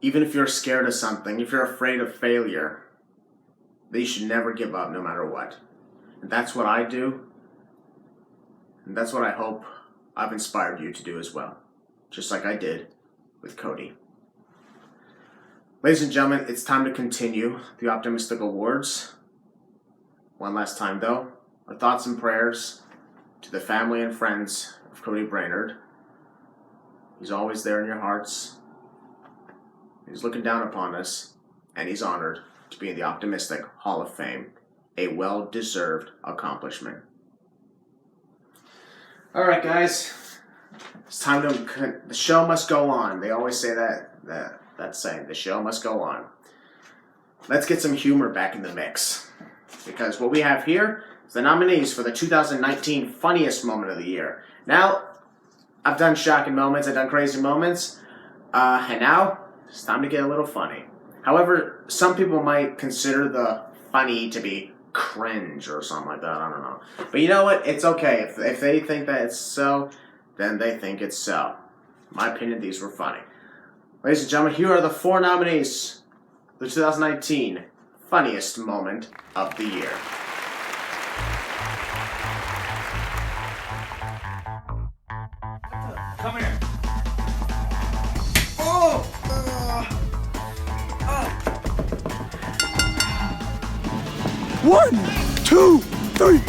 even if you're scared of something, if you're afraid of failure, that you should never give up no matter what. And that's what I do. And that's what I hope I've inspired you to do as well. Just like I did with Cody. Ladies and gentlemen, it's time to continue the Optimistic Awards. One last time though, our thoughts and prayers to the family and friends of Cody Brainard. He's always there in your hearts. He's looking down upon us, and he's honored to be in the Optimistic Hall of Fame, a well-deserved accomplishment. All right, guys, it's time to. The show must go on. They always say that saying. The show must go on. Let's get some humor back in the mix, because what we have here is the nominees for the 2019 Funniest Moment of the Year. Now, I've done shocking moments. I've done crazy moments, and now. It's time to get a little funny. However, some people might consider the funny to be cringe or something like that. I don't know. But you know what? It's okay. If they think that it's so, then they think it's so. In my opinion, these were funny. Ladies and gentlemen, here are the 4 nominees for the 2019 Funniest Moment of the Year. Come here. 1, 2, 3.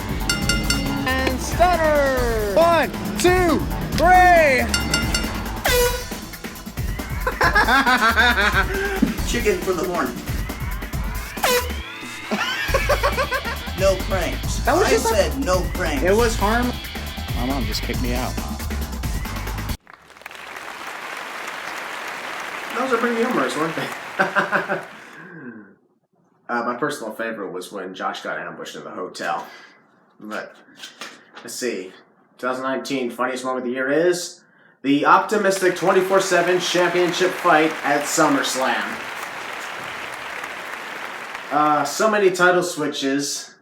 And stutter. 1, 2, 3. Chicken for the morning. No pranks. That was I just said no pranks. It was harm. My mom just kicked me out. Those are pretty humorous, weren't they? My personal favorite was when Josh got ambushed in the hotel. But, let's see. 2019 Funniest Moment of the Year is the Optimistic 24/7 Championship fight at SummerSlam. So many title switches.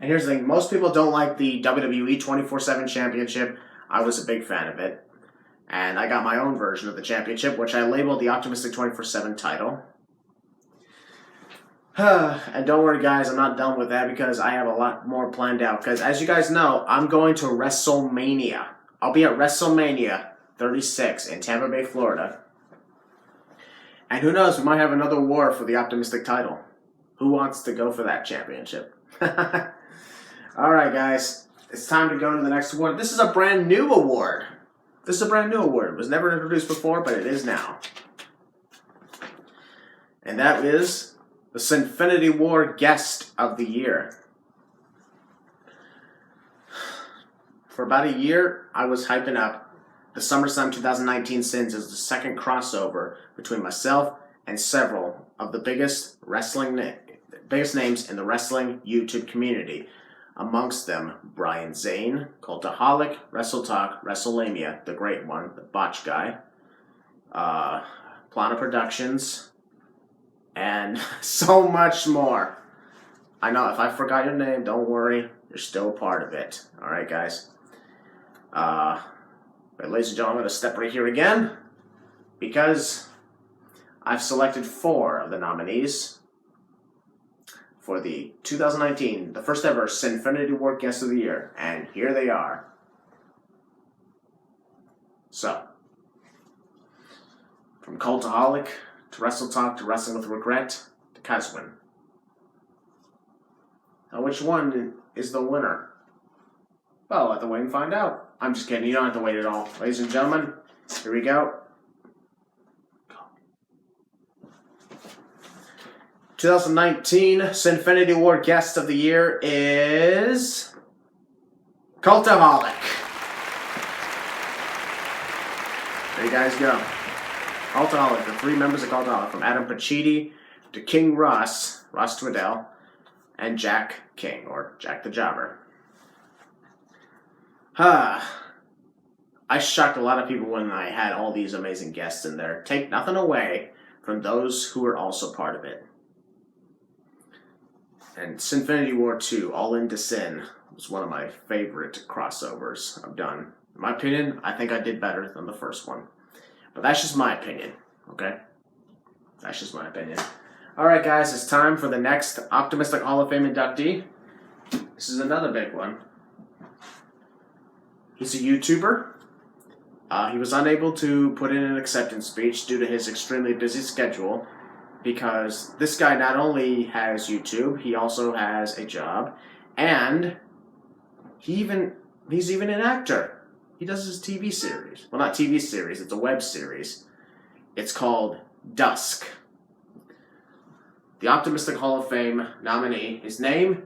And here's the thing. Most people don't like the WWE 24/7 Championship. I was a big fan of it. And I got my own version of the championship, which I labeled the Optimistic 24/7 title. And don't worry, guys, I'm not done with that because I have a lot more planned out. Because as you guys know, I'm going to WrestleMania. I'll be at WrestleMania 36 in Tampa Bay, Florida. And who knows, we might have another war for the Optimistic title. Who wants to go for that championship? Alright, guys, it's time to go to the next award. This is a brand new award. This is a brand new award. It was never introduced before, but it is now. And that is the Sinfinity War Guest of the Year. For about a year, I was hyping up the SummerSlam 2019 Sins as the second crossover between myself and several of the biggest names in the wrestling YouTube community. Amongst them, Brian Zane, Cultaholic, Wrestle Talk, WrestleMania, the great one, the botch guy, Plana Productions, and so much more. I know, if I forgot your name, don't worry. You're still a part of it. Alright, guys. But ladies and gentlemen, I'm going to step right here again, because I've selected 4 of the nominees for the 2019, the first ever Sinfinity War Guest of the Year. And here they are. So, from Cultaholic to Wrestle Talk to Wrestling with Regret to Kazwin. Now, which one is the winner? Well, I'll have to wait and find out. I'm just kidding. You don't have to wait at all. Ladies and gentlemen, here we go. 2019 Sinfinity War Guest of the Year is Cultaholic. There you guys go. Cultaholic, the 3 members of Cultaholic, from Adam Pacitti to King Ross Twiddell, and Jack King, or Jack the Jobber. I shocked a lot of people when I had all these amazing guests in there. Take nothing away from those who were also part of it. And Sinfinity War 2, All Into Sin, was one of my favorite crossovers I've done. In my opinion, I think I did better than the first one. But that's just my opinion, okay? That's just my opinion. Alright guys, it's time for the next Optimistic Hall of Fame inductee. This is another big one. He's a YouTuber. He was unable to put in an acceptance speech due to his extremely busy schedule, because this guy not only has YouTube, he also has a job, and he's even an actor. He does his TV series. Well, not TV series, it's a web series. It's called Dusk. The Optimistic Hall of Fame nominee, his name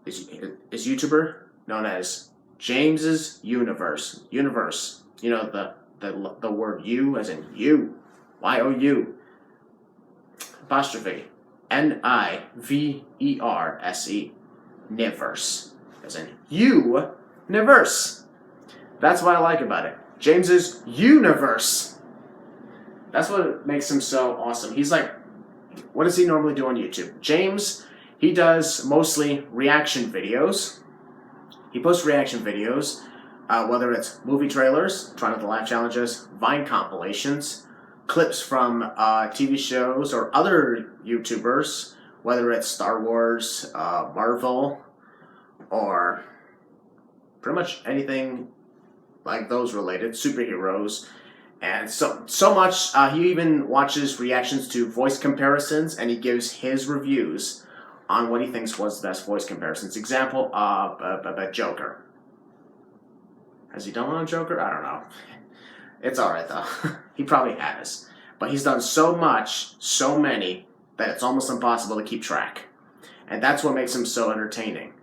is YouTuber known as James's Universe. Universe. You know, the word you as in you. Y-O-U. Apostrophe. N-I-V-E-R-S-E. Niverse. As in you. Niverse. That's what I like about it. James's Universe. That's what makes him so awesome. He's like, what does he normally do on YouTube? James, he does mostly reaction videos. He posts reaction videos, whether it's movie trailers, Try Not to Laugh challenges, Vine compilations, clips from TV shows or other YouTubers, whether it's Star Wars, Marvel, or pretty much anything like those related, superheroes. And so much, he even watches reactions to voice comparisons, and he gives his reviews on what he thinks was the best voice comparisons. Example, Joker. Has he done one on Joker? I don't know. It's alright though. He probably has. But he's done so much, so many, that it's almost impossible to keep track. And that's what makes him so entertaining.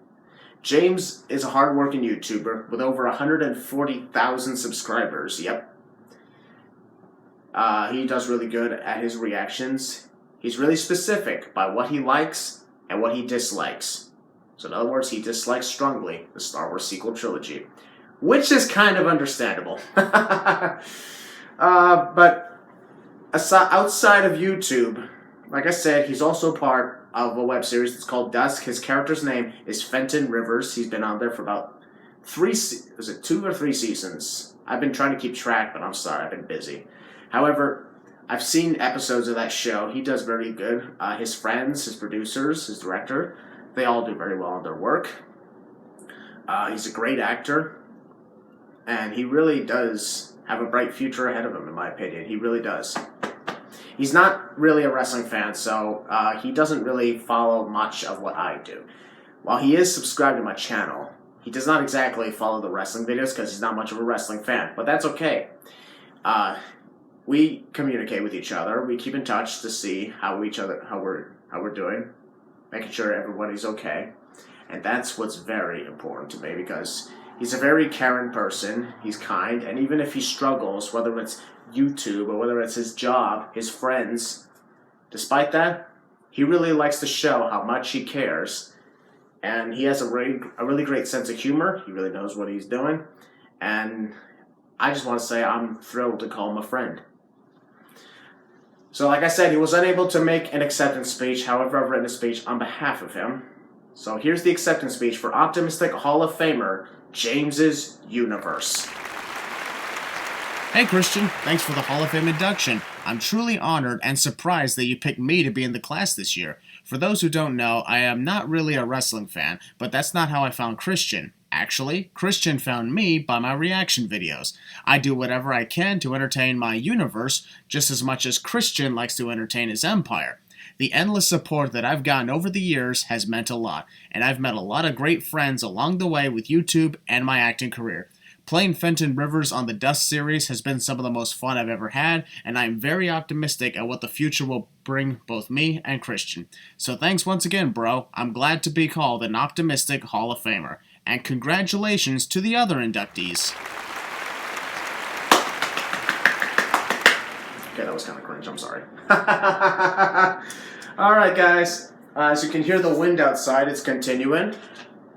James is a hard-working YouTuber with over 140,000 subscribers. Yep. He does really good at his reactions. He's really specific by what he likes and what he dislikes. So in other words, he dislikes strongly the Star Wars sequel trilogy, which is kind of understandable. But outside of YouTube, like I said, he's also part of a web series that's called Dusk. His character's name is Fenton Rivers. He's been on there for about 2 or 3 seasons? I've been trying to keep track, but I'm sorry, I've been busy. However, I've seen episodes of that show. He does very good. His friends, his producers, his director, they all do very well in their work. He's a great actor, and he really does have a bright future ahead of him, in my opinion. He really does. He's not really a wrestling fan, so he doesn't really follow much of what I do. While he is subscribed to my channel, he does not exactly follow the wrestling videos because he's not much of a wrestling fan, but that's okay. We communicate with each other. We keep in touch to see how we're doing, making sure everybody's okay. And that's what's very important to me, because he's a very caring person. He's kind, and even if he struggles, whether it's YouTube or whether it's his job, his friends despite that, he really likes to show how much he cares, and he has a really great sense of humor. He really knows what he's doing, and I just want to say I'm thrilled to call him a friend. So like I said, he was unable to make an acceptance speech. However, I've written a speech on behalf of him. So here's the acceptance speech for Optimistic Hall of Famer James's Universe. Hey Christian, thanks for the Hall of Fame induction. I'm truly honored and surprised that you picked me to be in the class this year. For those who don't know, I am not really a wrestling fan, but that's not how I found Christian. Actually, Christian found me by my reaction videos. I do whatever I can to entertain my universe just as much as Christian likes to entertain his empire. The endless support that I've gotten over the years has meant a lot, and I've met a lot of great friends along the way with YouTube and my acting career. Playing Fenton Rivers on the Dust series has been some of the most fun I've ever had, and I'm very optimistic at what the future will bring both me and Christian. So thanks once again, bro. I'm glad to be called an Optimistic Hall of Famer. And congratulations to the other inductees. Okay, that was kind of cringe. I'm sorry. Alright, guys. As you can hear the wind outside, it's continuing.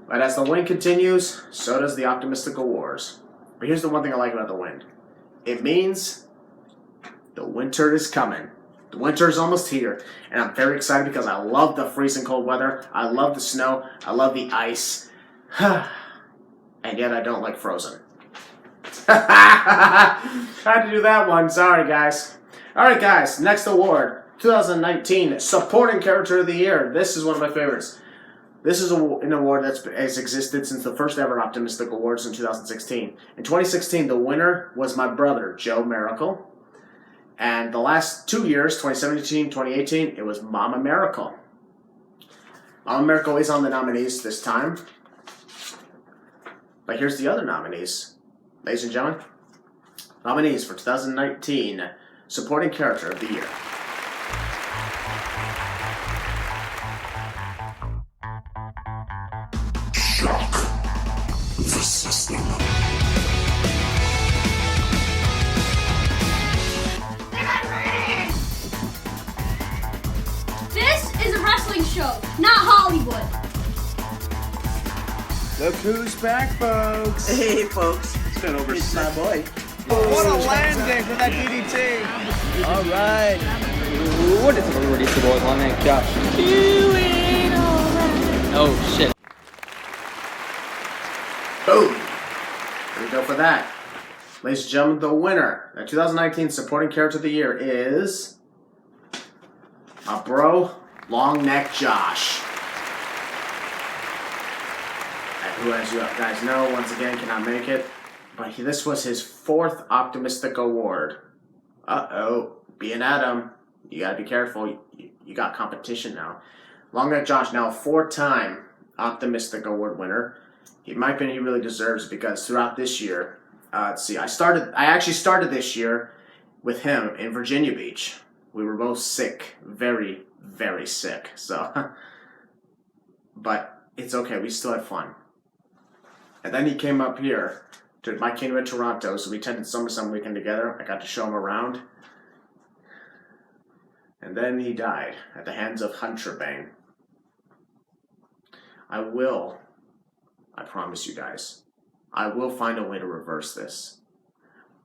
But as the wind continues, so does the Optimistic Awards. But here's the one thing I like about the wind. It means the winter is coming. The winter is almost here. And I'm very excited because I love the freezing cold weather. I love the snow. I love the ice. And yet I don't like Frozen. Had to do that one. Sorry, guys. Alright, guys. Next award. 2019 Supporting Character of the Year. This is one of my favorites. This is an award that has existed since the first ever Optimistic Awards in 2016. In 2016, the winner was my brother, Joe Maracle. And the last 2 years, 2017, 2018, it was Mama Maracle. Mama Maracle is on the nominees this time. But here's the other nominees. Ladies and gentlemen, nominees for 2019 Supporting Character of the Year. Shock the system. This is a wrestling show, not Hollywood. Look who's back, folks. Hey, folks. It's been over. It's my boy. What a landing for that DDT. All right. What is everybody? It's the boy, Long Neck Josh. Doing all right. Oh, shit. Boom! There we go for that. Ladies and gentlemen, the winner, the 2019 Supporting Character of the Year is my bro, Long Neck Josh. Who, as you guys know, once again cannot make it. But this was his 4th Optimistic Award. Uh-oh. Being Adam, you gotta be careful. You got competition now. Long Neck Josh, now a 4-time Optimistic Award winner. In my opinion, he really deserves it because throughout this year, let's see, I actually started this year with him in Virginia Beach. We were both sick. Very, very sick. So, but it's okay. We still had fun. And then he came up here to my kingdom in Toronto, so we attended SummerSlam weekend together. I got to show him around. And then he died at the hands of Hunterbane. I promise you guys, I will find a way to reverse this.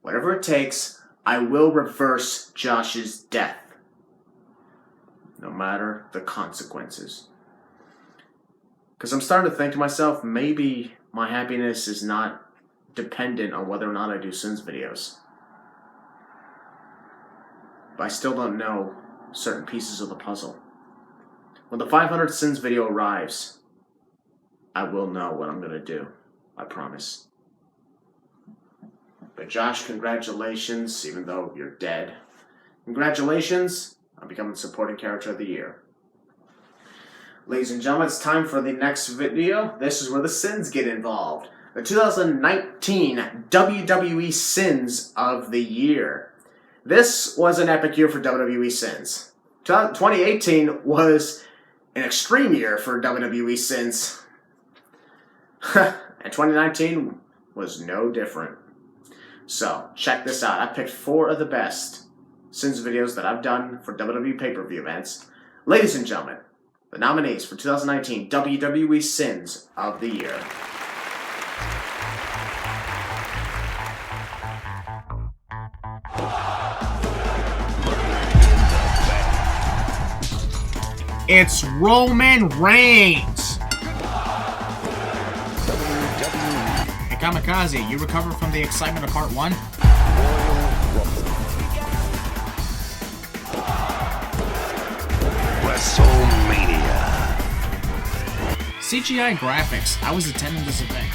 Whatever it takes, I will reverse Josh's death. No matter the consequences. Because I'm starting to think to myself, maybe my happiness is not dependent on whether or not I do Sins videos. But I still don't know certain pieces of the puzzle. When the 500 Sins video arrives, I will know what I'm going to do. I promise. But Josh, congratulations, even though you're dead. Congratulations on becoming the Supporting Character of the Year. Ladies and gentlemen, it's time for the next video. This is where the Sins get involved. The 2019 WWE Sins of the Year. This was an epic year for WWE Sins. 2018 was an extreme year for WWE Sins. And 2019 was no different. So, check this out. I picked 4 of the best sins videos that I've done for WWE pay-per-view events. Ladies and gentlemen, the nominees for 2019 WWE Sins of the Year. It's Roman Reigns. Hey, Kamikaze, you recovered from the excitement of part 1? WrestleMania. CGI graphics. I was attending this event.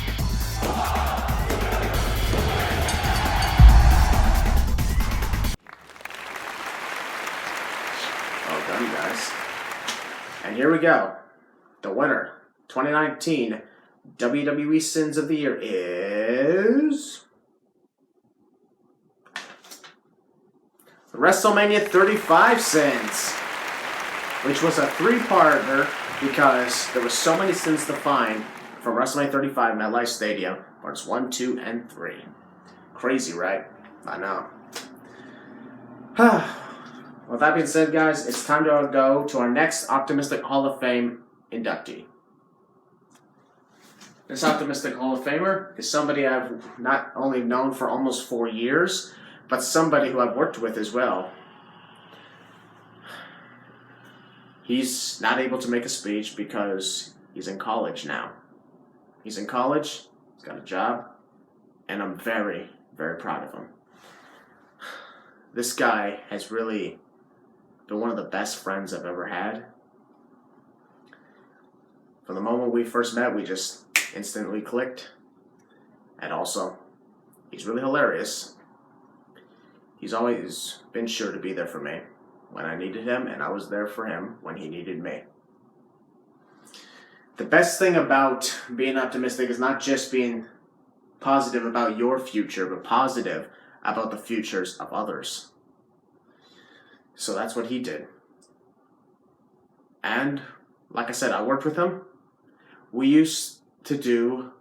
Well done, guys. And here we go. The winner, 2019 WWE Sins of the Year is... WrestleMania 35 Sins, which was a three-parter because there were so many sins to find from WrestleMania 35 MetLife Stadium, parts 1, 2, and 3. Crazy, right? I know. With that being said, guys, it's time to go to our next Optimistic Hall of Fame inductee. This Optimistic Hall of Famer is somebody I've not only known for almost 4 years, but somebody who I've worked with as well. He's not able to make a speech because he's in college now. He's in college, he's got a job, and I'm very, very proud of him. This guy has really been one of the best friends I've ever had. From the moment we first met, we just instantly clicked. And also, he's really hilarious. He's always been sure to be there for me when I needed him, and I was there for him when he needed me. The best thing about being optimistic is not just being positive about your future, but positive about the futures of others. So that's what he did. And, like I said, I worked with him. We used to do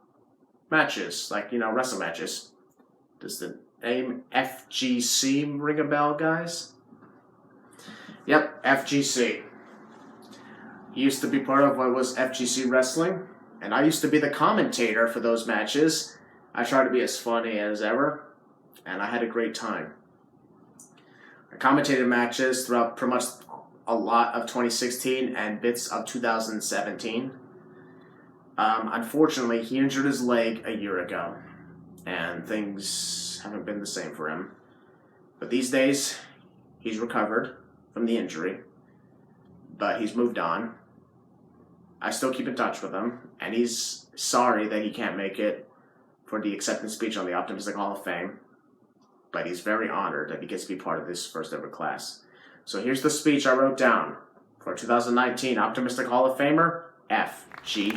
matches, like, wrestle matches. Does the name FGC ring a bell, guys? Yep, FGC. He used to be part of what was FGC Wrestling, and I used to be the commentator for those matches. I tried to be as funny as ever, and I had a great time. I commentated matches throughout pretty much a lot of 2016 and bits of 2017. Unfortunately, he injured his leg a year ago, and things haven't been the same for him. But these days, he's recovered from the injury, but he's moved on. I still keep in touch with him, and he's sorry that he can't make it for the acceptance speech on the Optimistic Hall of Fame, but he's very honored that he gets to be part of this first ever class. So here's the speech I wrote down for 2019 Optimistic Hall of Famer, FGC.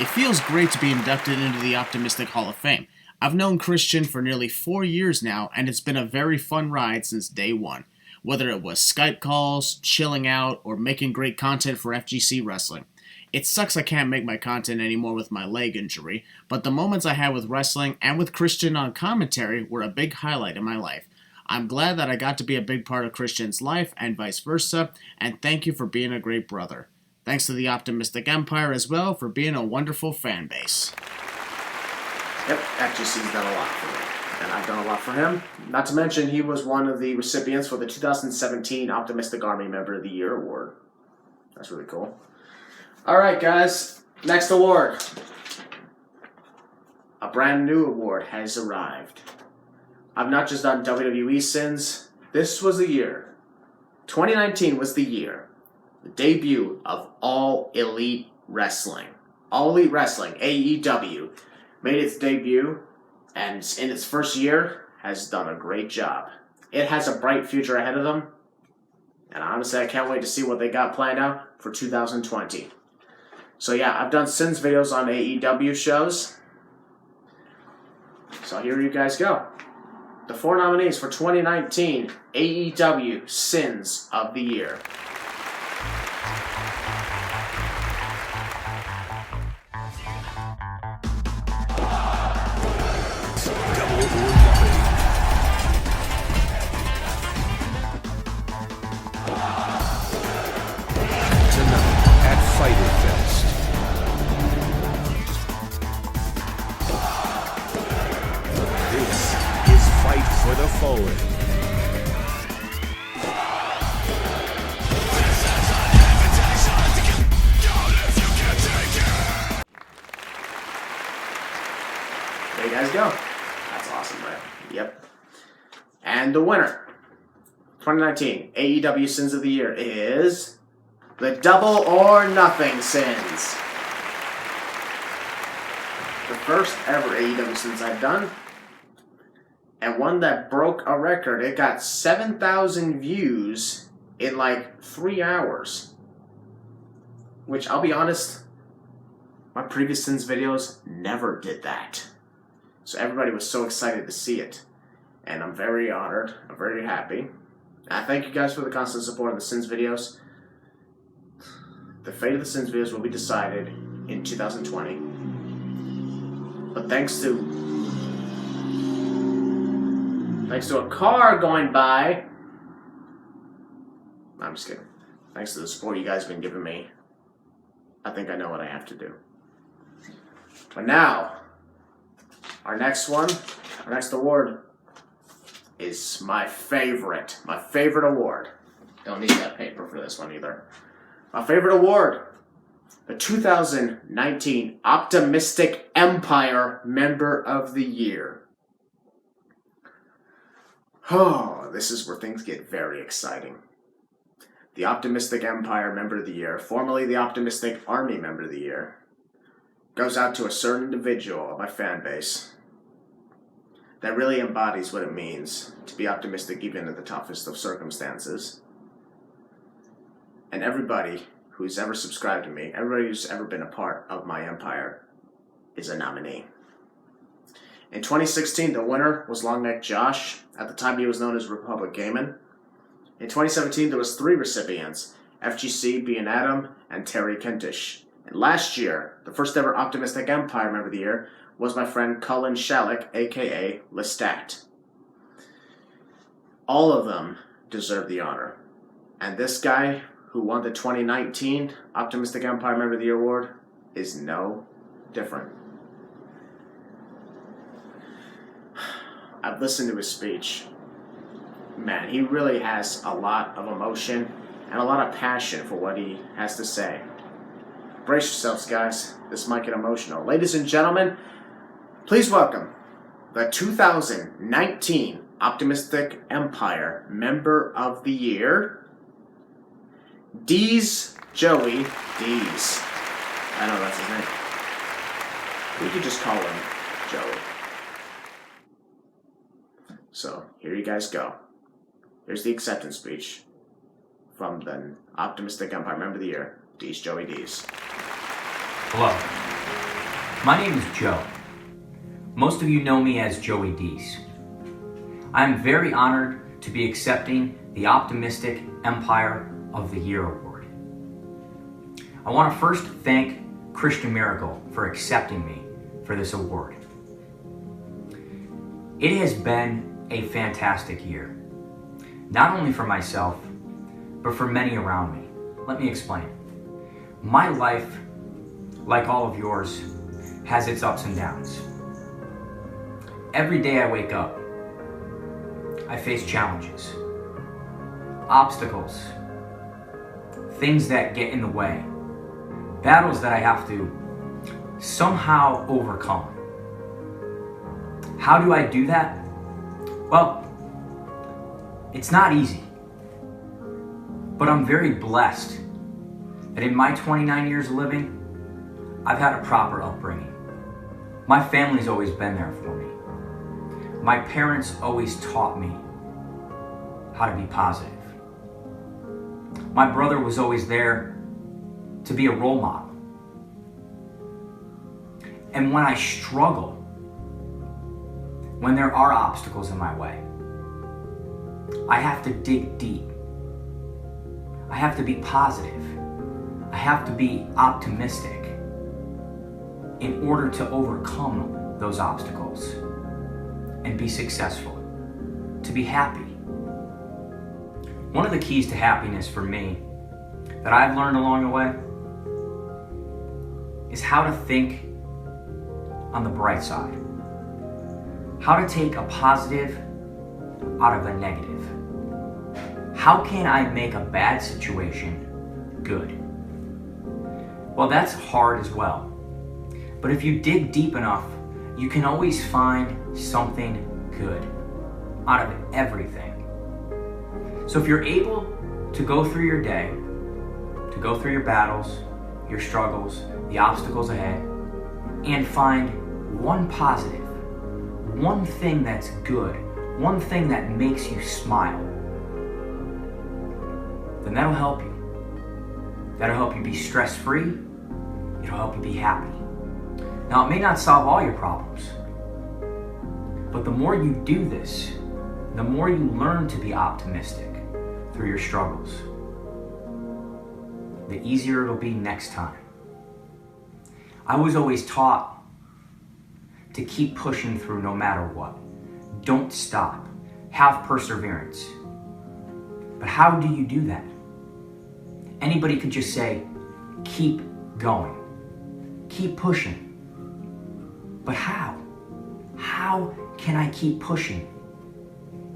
It feels great to be inducted into the Optimistic Hall of Fame. I've known Christian for nearly 4 years now, and it's been a very fun ride since day one. Whether it was Skype calls, chilling out, or making great content for FGC Wrestling. It sucks I can't make my content anymore with my leg injury, but the moments I had with wrestling and with Christian on commentary were a big highlight in my life. I'm glad that I got to be a big part of Christian's life and vice versa, and thank you for being a great brother. Thanks to the Optimistic Empire as well for being a wonderful fan base. Yep, FGC's done a lot for me, and I've done a lot for him. Not to mention, he was one of the recipients for the 2017 Optimistic Army Member of the Year award. That's really cool. Alright, guys, next award. A brand new award has arrived. I've not just done WWE Sins. This was the year. 2019 was the year. The debut of All Elite Wrestling. All Elite Wrestling, AEW, made its debut, and in its first year, has done a great job. It has a bright future ahead of them, and honestly, I can't wait to see what they got planned out for 2020. So yeah, I've done Sins videos on AEW shows. So here you guys go. The 4 nominees for 2019 AEW Sins of the Year. guys go. That's awesome, right? Yep. And the winner, 2019 AEW Sins of the Year is the Double or Nothing Sins. The first ever AEW Sins I've done. And one that broke a record. It got 7,000 views in like 3 hours. Which, I'll be honest, my previous Sins videos never did that. So everybody was so excited to see it. And I'm very honored. I'm very happy. I thank you guys for the constant support of the Sins videos. The fate of the Sins videos will be decided in 2020. But thanks to a car going by, I'm just kidding. Thanks to the support you guys have been giving me, I think I know what I have to do. But now, our next award is my favorite award. Don't need that paper for this one either. My favorite award, the 2019 Optimistic Empire Member of the Year. Oh, this is where things get very exciting. The Optimistic Empire Member of the Year, formerly the Optimistic Army Member of the Year, goes out to a certain individual of my fan base that really embodies what it means to be optimistic even in the toughest of circumstances. And everybody who's ever subscribed to me, everybody who's ever been a part of my empire, is a nominee. In 2016, the winner was Longneck Josh. At the time, he was known as Republic Gaiman. In 2017, there was 3 recipients, FGC, being Adam, and Terry Kentish. And last year, the first ever Optimistic Empire Member of the Year was my friend Cullen Shalleck, a.k.a. Lestat. All of them deserve the honor. And this guy who won the 2019 Optimistic Empire Member of the Year award is no different. I've listened to his speech. Man, he really has a lot of emotion and a lot of passion for what he has to say. Brace yourselves, guys. This might get emotional. Ladies and gentlemen, please welcome the 2019 Optimistic Empire Member of the Year, Deez Joey Deez. I know that's his name. We could just call him Joey. So, here you guys go. Here's the acceptance speech from the Optimistic Empire Member of the Year, Deez Joey Deez. Hello. My name is Joe. Most of you know me as Joey Deez. I am very honored to be accepting the Optimistic Empire of the Year award. I want to first thank Christian Maracle for accepting me for this award. It has been a fantastic year, not only for myself, but for many around me. Let me explain. My life, like all of yours, has its ups and downs. Every day I wake up, I face challenges, obstacles, things that get in the way, battles that I have to somehow overcome. How do I do that? Well, it's not easy, but I'm very blessed that in my 29 years of living, I've had a proper upbringing. My family's always been there for me. My parents always taught me how to be positive. My brother was always there to be a role model. And when I struggle, when there are obstacles in my way, I have to dig deep. I have to be positive. I have to be optimistic in order to overcome those obstacles and be successful, to be happy. One of the keys to happiness for me that I've learned along the way is how to think on the bright side. How to take a positive out of a negative. How can I make a bad situation good? Well, that's hard as well. But if you dig deep enough you can always find something good out of everything. So if you're able to go through your day, to go through your battles, your struggles, the obstacles ahead, and find one positive, one thing that's good, one thing that makes you smile, then that'll help you. That'll help you be stress-free. It'll help you be happy. Now, it may not solve all your problems, but the more you do this, the more you learn to be optimistic through your struggles, the easier it'll be next time. I was always taught to keep pushing through no matter what. Don't stop. Have perseverance. But how do you do that? Anybody could just say, keep going. Keep pushing. But how? How can I keep pushing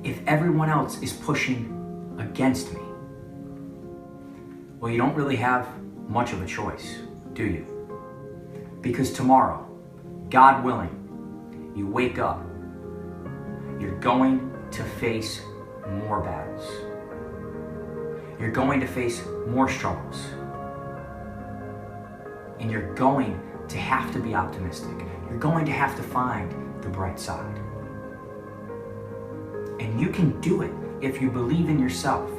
if everyone else is pushing against me? Well, you don't really have much of a choice, do you? Because tomorrow, God willing, you wake up, you're going to face more battles. You're going to face more struggles. And you're going to have to be optimistic. You're going to have to find the bright side. And you can do it if you believe in yourself.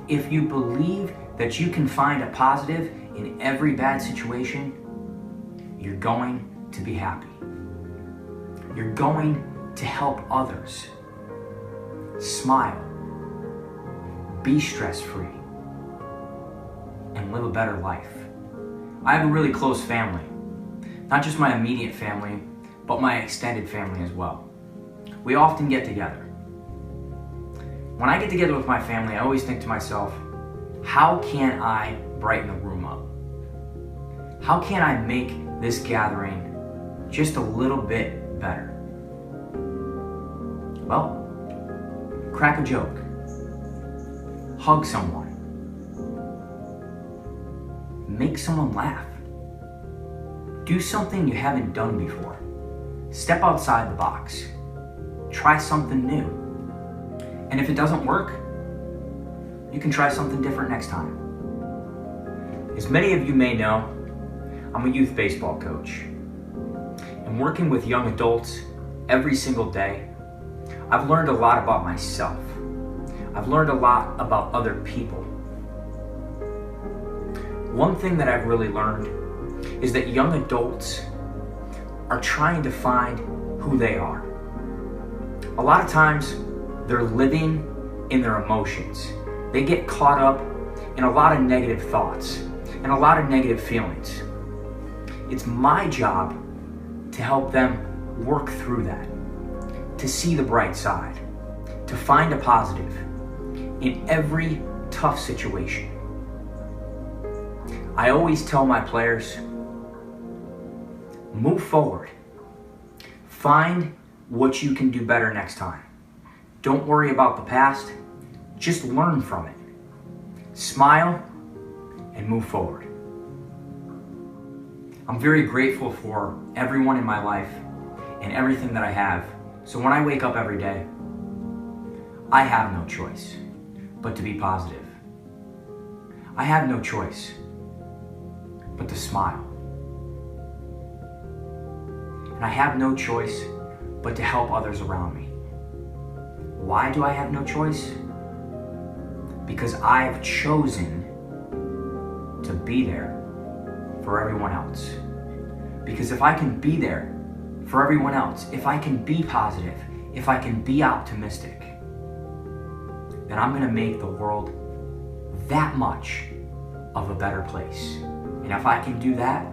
If you believe that you can find a positive in every bad situation, you're going to be happy. You're going to help others. Smile. Be stress-free. And live a better life. I have a really close family. Not just my immediate family, but my extended family as well. We often get together. When I get together with my family, I always think to myself, how can I brighten the room up? How can I make this gathering just a little bit better? Well, crack a joke. Hug someone. Make someone laugh. Do something you haven't done before. Step outside the box. Try something new. And if it doesn't work, you can try something different next time. As many of you may know, I'm a youth baseball coach. And working with young adults every single day, I've learned a lot about myself. I've learned a lot about other people. One thing that I've really learned is that young adults are trying to find who they are. A lot of times, they're living in their emotions. They get caught up in a lot of negative thoughts and a lot of negative feelings. It's my job to help them work through that, to see the bright side, to find a positive in every tough situation. I always tell my players, move forward. Find what you can do better next time. Don't worry about the past, just learn from it. Smile and move forward. I'm very grateful for everyone in my life and everything that I have. So when I wake up every day, I have no choice but to be positive. I have no choice but to smile. And I have no choice but to help others around me. Why do I have no choice? Because I've chosen to be there for everyone else. Because if I can be there for everyone else, if I can be positive, if I can be optimistic, then I'm going to make the world that much of a better place. And if I can do that,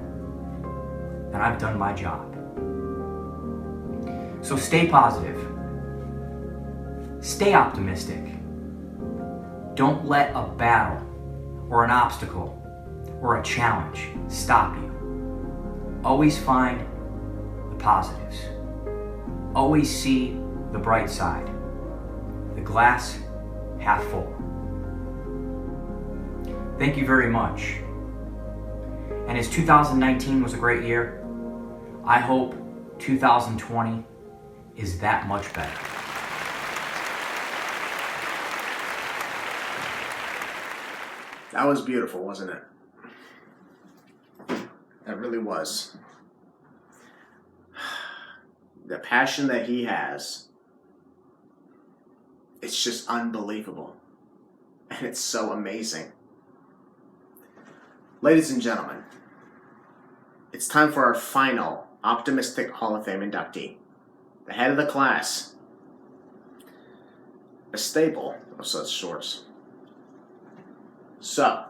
then I've done my job. So stay positive. Stay optimistic. Don't let a battle or an obstacle or a challenge stop you. Always find the positives. Always see the bright side. The glass half full. Thank you very much. And as 2019 was a great year, I hope 2020 is that much better. That was beautiful, wasn't it? That really was. The passion that he has, it's just unbelievable. And it's so amazing. Ladies and gentlemen, it's time for our final Optimistic Hall of Fame inductee. The head of the class. A staple of such sorts. So,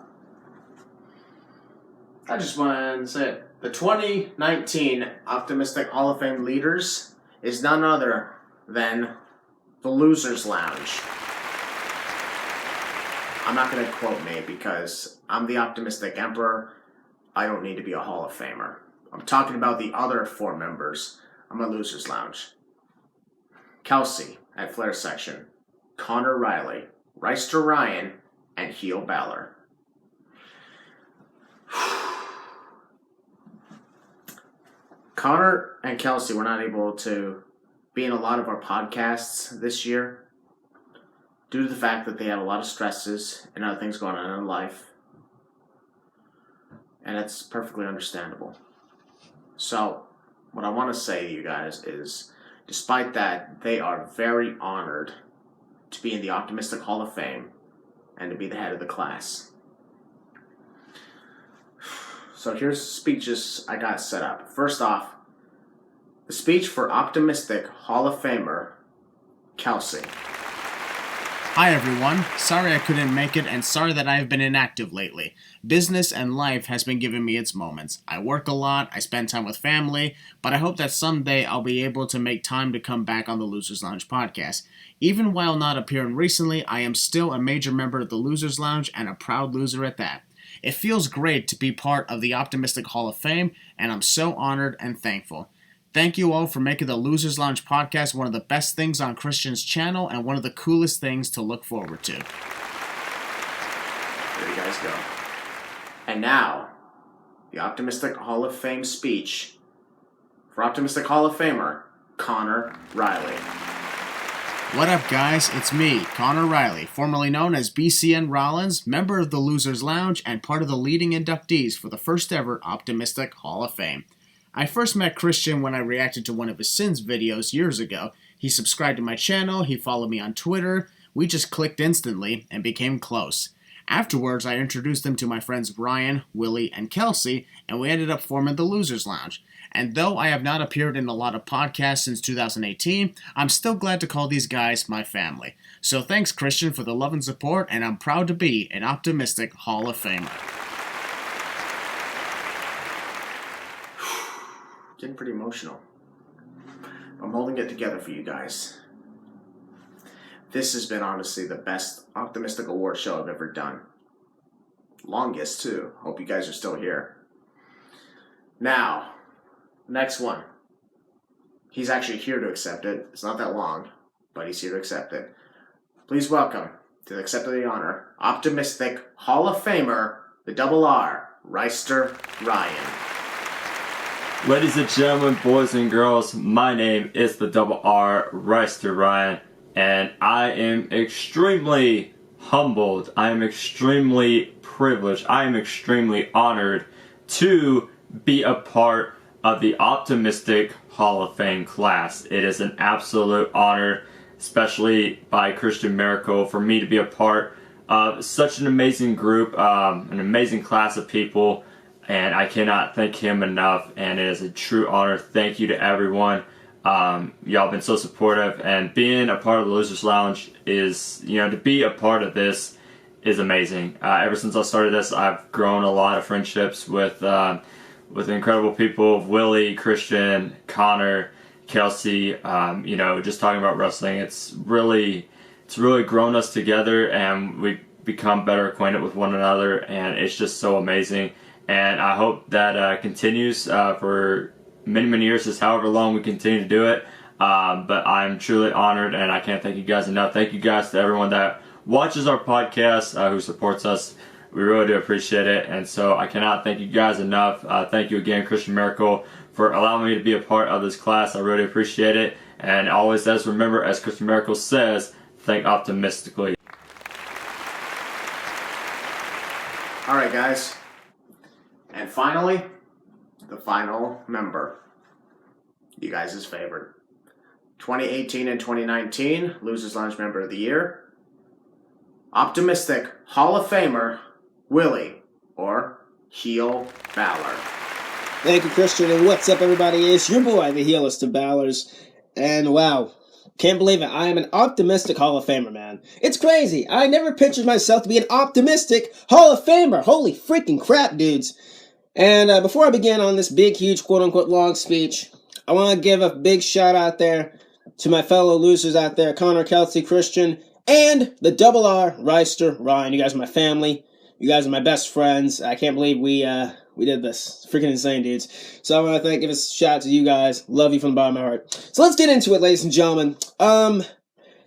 I just want to say it. The 2019 Optimistic Hall of Fame leaders is none other than the Losers Lounge. I'm not going to quote me because I'm the Optimistic Emperor. I don't need to be a Hall of Famer. I'm talking about the other 4 members of my Losers Lounge. KELSIE at FlairSection, Connor Riley, Ryster Ryan, and Heel Balor. Connor and KELSIE were not able to be in a lot of our podcasts this year due to the fact that they had a lot of stresses and other things going on in life. And it's perfectly understandable. So, what I want to say to you guys is, despite that, they are very honored to be in the Optimistic Hall of Fame and to be the head of the class. So here's the speeches I got set up. First off, the speech for Optimistic Hall of Famer, KELSIE. Hi everyone, sorry I couldn't make it and sorry that I have been inactive lately. Business and life has been giving me its moments. I work a lot, I spend time with family, but I hope that someday I'll be able to make time to come back on the Losers Lounge podcast. Even while not appearing recently, I am still a major member of the Losers Lounge and a proud loser at that. It feels great to be part of the Optimistic Hall of Fame, and I'm so honored and thankful. Thank you all for making the Losers Lounge podcast one of the best things on Christian's channel and one of the coolest things to look forward to. There you guys go. And now, the Optimistic Hall of Fame speech for Optimistic Hall of Famer, Connor Riley. What up, guys? It's me, Connor Riley, formerly known as BCN Rollins, member of the Losers Lounge and part of the leading inductees for the first ever Optimistic Hall of Fame. I first met Christian when I reacted to one of his Sins videos years ago. He subscribed to my channel, he followed me on Twitter, we just clicked instantly and became close. Afterwards, I introduced him to my friends Brian, Willie, and KELSIE, and we ended up forming the Losers Lounge. And though I have not appeared in a lot of podcasts since 2018, I'm still glad to call these guys my family. So thanks, Christian, for the love and support, and I'm proud to be an Optimistic Hall of Famer. Getting pretty emotional. I'm holding it together for you guys. This has been honestly the best Optimistic Award show I've ever done. Longest too. Hope you guys are still here. Now, next one. He's actually here to accept it. It's not that long, but he's here to accept it. Please welcome to the accept of the honor, Optimistic Hall of Famer, the Double R, Ryster Ryan. Ladies and gentlemen, boys and girls, my name is the Double R, Ryster Ryan, and I am extremely humbled, I am extremely privileged, I am extremely honored to be a part of the Optimistic Hall of Fame class. It is an absolute honor, especially by Christian Maracle, for me to be a part of such an amazing group, an amazing class of people. And I cannot thank him enough, and it is a true honor. Thank you to everyone. Y'all been so supportive, and being a part of the Losers Lounge is, to be a part of this is amazing. Ever since I started this, I've grown a lot of friendships with incredible people, Willie, Christian, Connor, KELSIE. Just talking about wrestling, it's really grown us together, and we've become better acquainted with one another, and it's just so amazing. And I hope that continues for many, many years, just however long we continue to do it. But I'm truly honored, and I can't thank you guys enough. Thank you guys to everyone that watches our podcast, who supports us. We really do appreciate it, and so I cannot thank you guys enough. Thank you again, Christian Maracle, for allowing me to be a part of this class. I really appreciate it, and always as remember, as Christian Maracle says, think optimistically. Alright guys, and finally, the final member. You guys' favorite. 2018 and 2019 Losers Lounge Member of the Year. Optimistic Hall of Famer, Willie, or Heel Balor. Thank you, Christian, and what's up, everybody? It's your boy, the Heelest of Balors, and wow, can't believe it. I am an optimistic Hall of Famer, man. It's crazy. I never pictured myself to be an optimistic Hall of Famer. Holy freaking crap, dudes. And before I begin on this big, huge, quote-unquote long speech, I want to give a big shout out there to my fellow losers out there, Connor, KELSIE, Christian, and the double R, Ryster, Ryan. You guys are my family. You guys are my best friends. I can't believe we did this. It's freaking insane, dudes. So I want to give a shout out to you guys. Love you from the bottom of my heart. So let's get into it, ladies and gentlemen.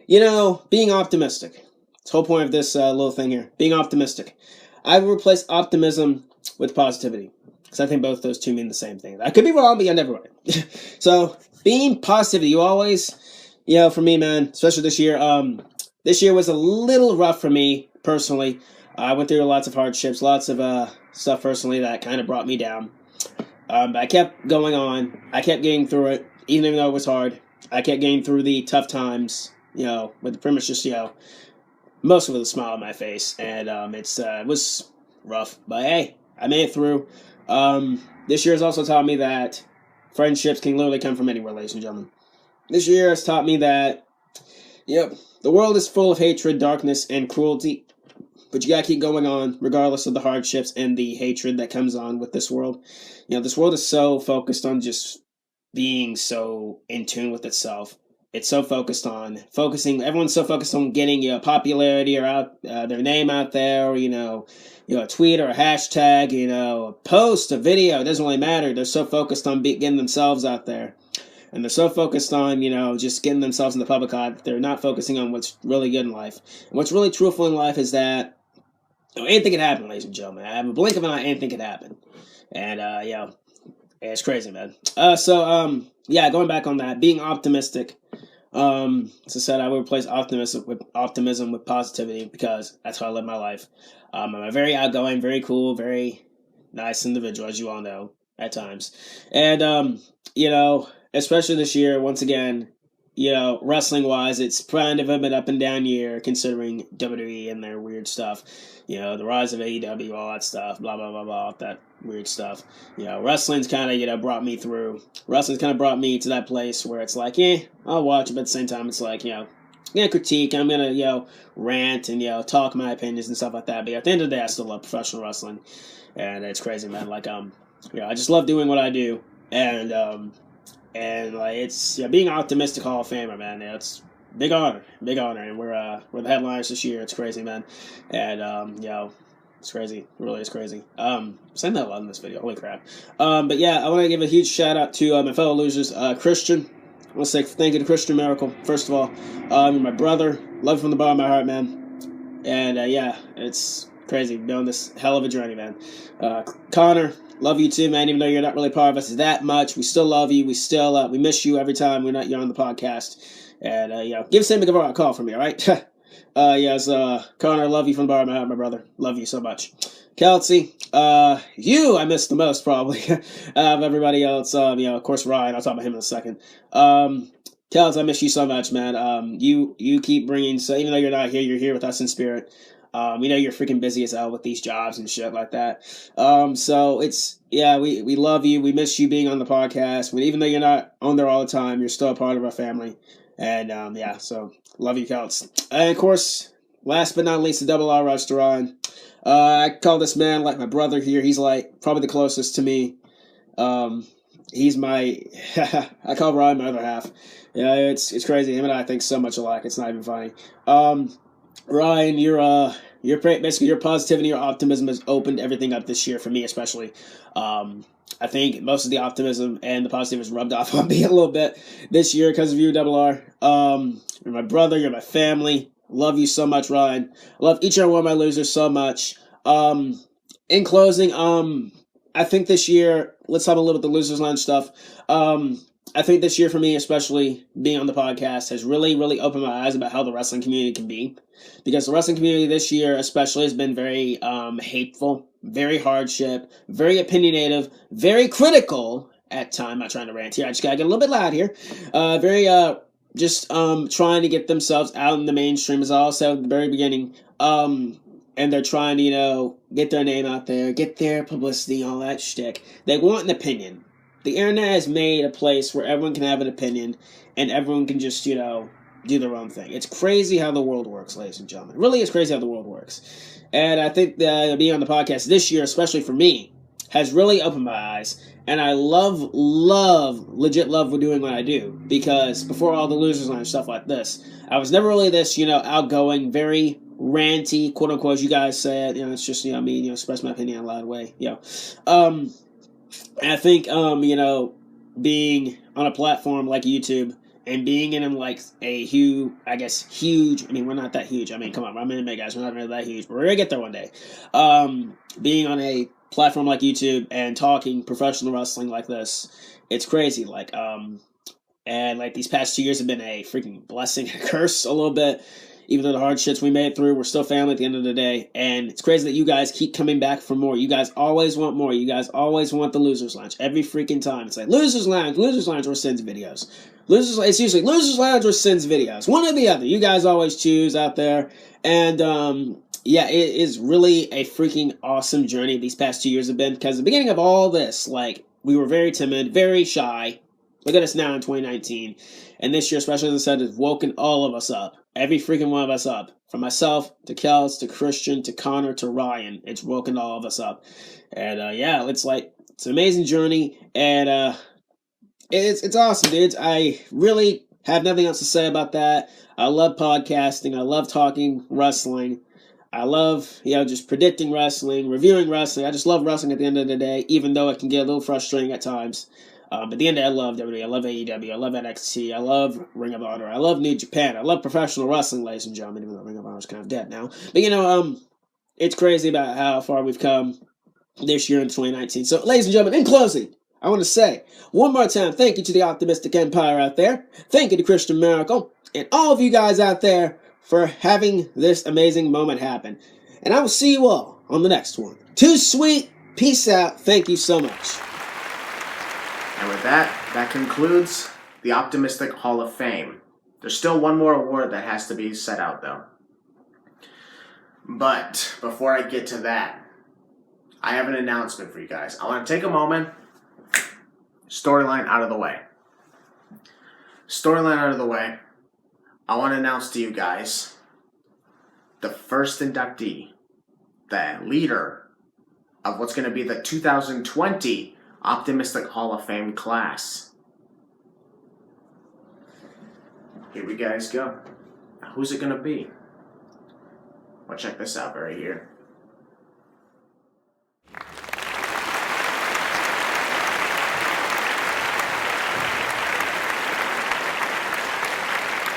You know, being optimistic. It's the whole point of this little thing here. Being optimistic. I will replace optimism with positivity. Because I think both those two mean the same thing. I could be wrong, but you're never right. So, being positive, you always, you know, for me, man, especially this year, this year was a little rough for me, personally. I went through lots of hardships, lots of stuff personally that kind of brought me down. But I kept going on. I kept getting through it, even though it was hard. I kept getting through the tough times, you know, with pretty much just, you know, mostly with a smile on my face. And it was rough, but hey, I made it through. This year has also taught me that friendships can literally come from anywhere, ladies and gentlemen. This year has taught me that, yep, the world is full of hatred, darkness, and cruelty. But you gotta keep going on, regardless of the hardships and the hatred that comes on with this world. You know, this world is so focused on just being so in tune with itself. It's so focused on everyone's so focused on getting, you know, popularity or out their name out there, or, you know, a tweet or a hashtag, you know, a post, a video, it doesn't really matter. They're so focused on getting themselves out there. And they're so focused on, you know, just getting themselves in the public eye that they're not focusing on what's really good in life. And what's really truthful in life is that, you know, anything can happen, ladies and gentlemen. I have a blink of an eye, anything can happen. And, you know, it's crazy, man. Yeah, going back on that, being optimistic. As I said, I would replace optimism with positivity, because that's how I live my life. I'm a very outgoing, very cool, very nice individual, as you all know, at times. And, you know, especially this year, once again, you know, wrestling-wise, it's kind of an up-and-down year, considering WWE and their weird stuff. You know, the rise of AEW, all that stuff, blah, blah, blah, blah, that weird stuff. You know, wrestling's kind of, you know, brought me through. Wrestling's kind of brought me to that place where it's like, I'll watch it, but at the same time, it's like, you know, I'm going to critique, I'm going to, you know, rant and, you know, talk my opinions and stuff like that. But at the end of the day, I still love professional wrestling. And it's crazy, man. Like, you know, I just love doing what I do. And like, it's, you know, being optimistic Hall of Famer, man. You know, it's big honor, and we're the headliners this year. It's crazy, man, and you know, it's crazy. It really is crazy. Saying that a lot in this video. Holy crap. But yeah, I want to give a huge shout out to my fellow losers, Christian. I want to say thank you to Christian Maracle, first of all. My brother, love you from the bottom of my heart, man. And yeah, it's crazy. Been on this hell of a journey, man. Connor, love you too, man. Even though you're not really part of us that much, we still love you. We still we miss you every time you're on the podcast. And you know, give Sam a call for me, all right? Yes, Connor, love you from the bottom of my heart, my brother. Love you so much. KELSIE, you I miss the most probably of everybody else. You know, of course, Ryan. I'll talk about him in a second. KELSIE, I miss you so much, man. You keep bringing. So even though you're not here, you're here with us in spirit. We know you're freaking busy as hell with these jobs and shit like that. So it's, yeah, we love you. We miss you being on the podcast. But even though you're not on there all the time, you're still a part of our family. And yeah, so love you, KELSIE. And of course, last but not least, the double R restaurant. I call this man like my brother here. He's like probably the closest to me. He's my, I call Ryan my other half. Yeah, it's crazy. Him and I think so much alike. It's not even funny. Ryan, your basically your positivity, your optimism has opened everything up this year for me, especially. I think most of the optimism and the positive has rubbed off on me a little bit this year because of you, Double R. You're my brother. You're my family. Love you so much, Ryan. Love each and every one of my losers so much. In closing, I think this year, let's talk a little bit the Losers Lounge stuff. I think this year for me, especially being on the podcast, has really, really opened my eyes about how the wrestling community can be. Because the wrestling community this year especially has been very hateful, very hardship, very opinionative, very critical at time. I'm not trying to rant here. I just gotta get a little bit loud here. Very trying to get themselves out in the mainstream, as I also said at the very beginning. And they're trying to, get their name out there, get their publicity, all that shtick. They want an opinion. The internet has made a place where everyone can have an opinion, and everyone can just, do their own thing. It's crazy how the world works, ladies and gentlemen. It really is crazy how the world works. And I think that being on the podcast this year, especially for me, has really opened my eyes. And I legit love doing what I do. Because before all the Losers Line stuff like this, I was never really this, outgoing, very ranty, quote unquote, as you guys said. It's just, me, express my opinion in a loud way. And I think, being on a platform like YouTube and being in a huge, we're not that huge. Come on, I'm in it, guys. We're not really that huge, but we're going to get there one day. Being on a platform like YouTube and talking professional wrestling like this, it's crazy. And these past 2 years have been a freaking blessing and a curse a little bit. Even though the hardships we made it through, we're still family at the end of the day. And it's crazy that you guys keep coming back for more. You guys always want more. You guys always want the Losers Lounge. Every freaking time. It's like, Losers Lounge or Sins videos. It's usually Losers Lounge or Sins videos. One or the other. You guys always choose out there. And, it is really a freaking awesome journey these past 2 years have been. Because the beginning of all this, we were very timid, very shy. Look at us now in 2019. And this year, especially as I said, has woken all of us up. Every freaking one of us up. From myself, to Kels, to Christian, to Connor, to Ryan. It's woken all of us up. And it's an amazing journey. And it's awesome, dudes. I really have nothing else to say about that. I love podcasting. I love talking wrestling. I love, just predicting wrestling, reviewing wrestling. I just love wrestling at the end of the day, even though it can get a little frustrating at times. But at the end of the day, I love WWE, I love AEW, I love NXT, I love Ring of Honor, I love New Japan, I love professional wrestling, ladies and gentlemen, even though Ring of Honor is kind of dead now. But, it's crazy about how far we've come this year in 2019. So, ladies and gentlemen, in closing, I want to say, one more time, thank you to the Optimistic Empire out there, thank you to Christian Maracle, and all of you guys out there for having this amazing moment happen. And I will see you all on the next one. Too sweet, peace out, thank you so much. And with that concludes the Optimistic Hall of Fame. There's still one more award that has to be set out, though. But before I get to that, I have an announcement for you guys. I want to take a moment. Storyline out of the way. I want to announce to you guys the first inductee, the leader of what's going to be the 2020 Optimistic Hall of Fame class. Here we guys go. Now, who's it going to be? Well, check this out right here.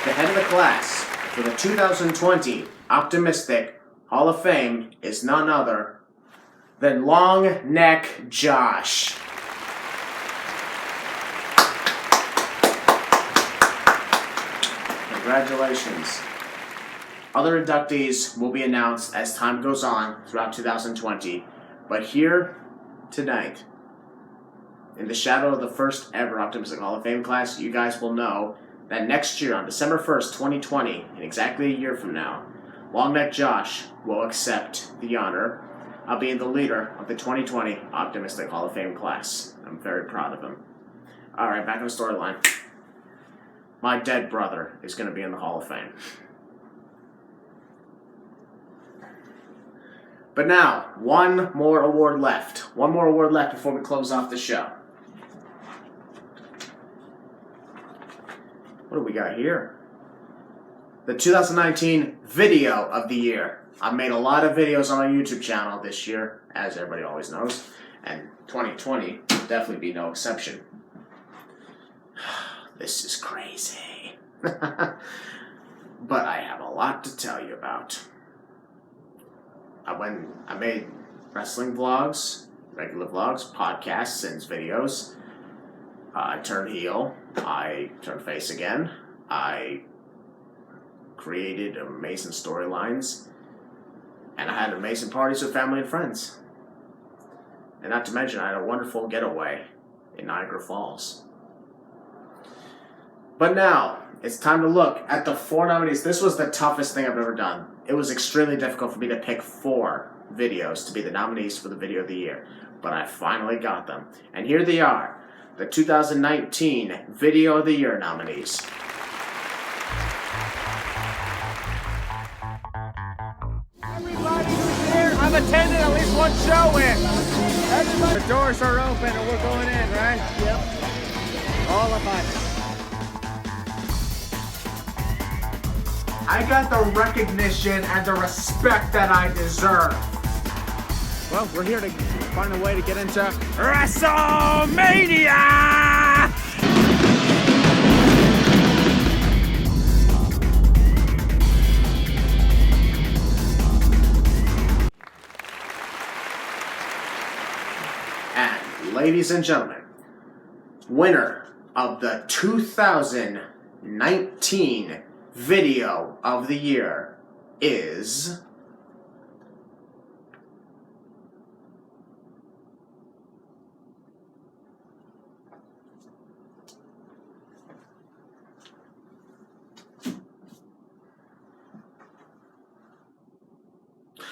The head of the class for the 2020 Optimistic Hall of Fame is none other than Long Neck Josh. Congratulations. Other inductees will be announced as time goes on throughout 2020, but here tonight, in the shadow of the first ever Optimistic Hall of Fame class, you guys will know that next year on December 1st, 2020, in exactly a year from now, Long Neck Josh will accept the honor of being the leader of the 2020 Optimistic Hall of Fame class. I'm very proud of him. Alright, back on the storyline. My dead brother is going to be in the Hall of Fame. But now, one more award left. One more award left before we close off the show. What do we got here? The 2019 Video of the Year. I've made a lot of videos on my YouTube channel this year, as everybody always knows, and 2020 will definitely be no exception. This is crazy. But I have a lot to tell you about. I made wrestling vlogs, regular vlogs, podcasts, Sins videos. I turned heel. I turned face again. I created amazing storylines. And I had amazing parties with family and friends. And not to mention, I had a wonderful getaway in Niagara Falls. But now, it's time to look at the 4 nominees. This was the toughest thing I've ever done. It was extremely difficult for me to pick 4 videos to be the nominees for the Video of the Year. But I finally got them. And here they are, the 2019 Video of the Year nominees. Everybody who's here, I've attended at least one show with. Everybody. The doors are open and we're going in, right? Yep. All of us. I got the recognition and the respect that I deserve. Well, we're here to find a way to get into WrestleMania! And ladies and gentlemen, winner of the 2019 Video of the Year is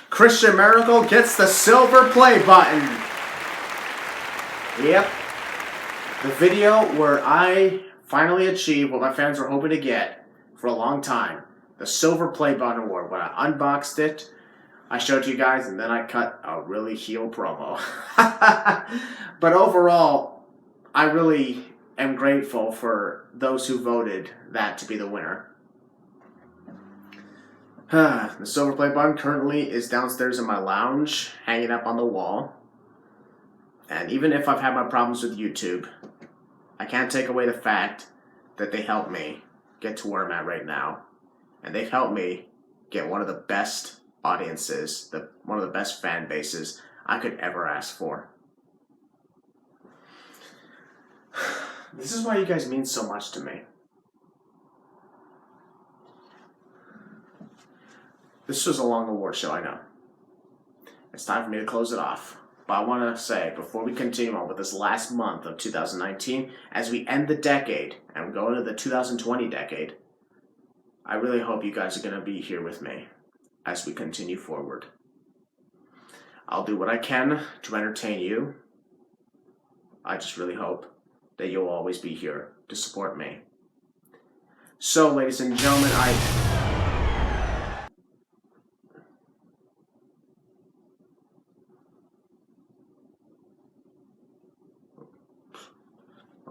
Christian Maracle gets the silver play button. Yep. The video where I finally achieved what my fans were hoping to get for a long time. The silver play button award. When I unboxed it, I showed you guys, and then I cut a really heel promo. But overall, I really am grateful for those who voted that to be the winner. The silver play button currently is downstairs in my lounge, hanging up on the wall. And even if I've had my problems with YouTube, I can't take away the fact that they helped me get to where I'm at right now. And they've helped me get one of the best audiences, one of the best fan bases I could ever ask for. This is why you guys mean so much to me. This was a long award show, I know. It's time for me to close it off. But I want to say, before we continue on with this last month of 2019, as we end the decade and go into the 2020 decade, I really hope you guys are going to be here with me as we continue forward. I'll do what I can to entertain you. I just really hope that you'll always be here to support me. So, ladies and gentlemen,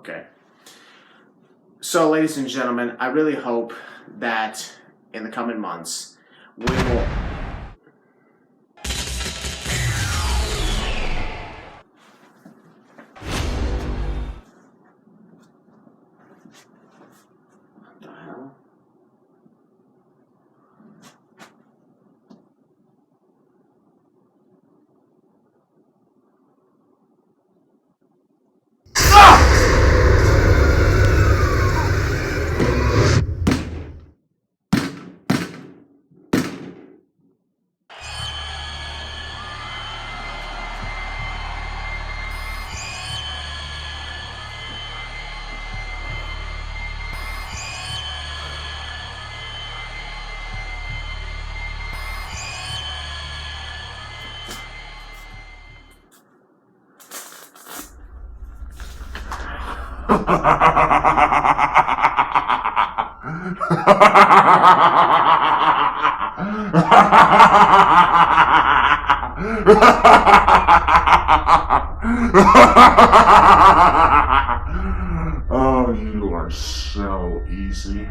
Okay. So, ladies and gentlemen, I really hope that in the coming months, we will... What the hell? Oh, you are so easy.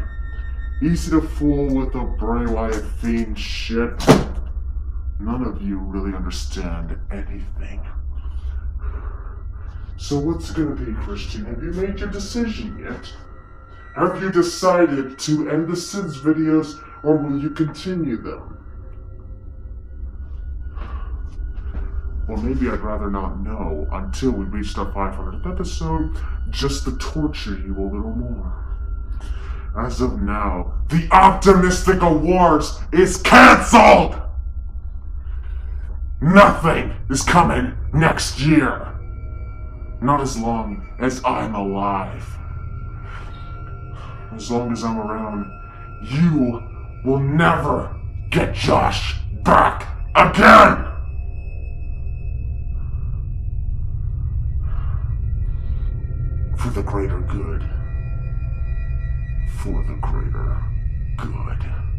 Easy to fool with the Bray Wyatt Fiend shit. None of you really understand anything. So what's it gonna be, Christian? Have you made your decision yet? Have you decided to end the Sins videos, or will you continue them? Or maybe I'd rather not know until we reached our 500th episode, just to torture you a little more. As of now, the Optimistic Awards is cancelled! Nothing is coming next year. Not as long as I'm alive. As long as I'm around, you will never get Josh back again! For the greater good. For the greater good.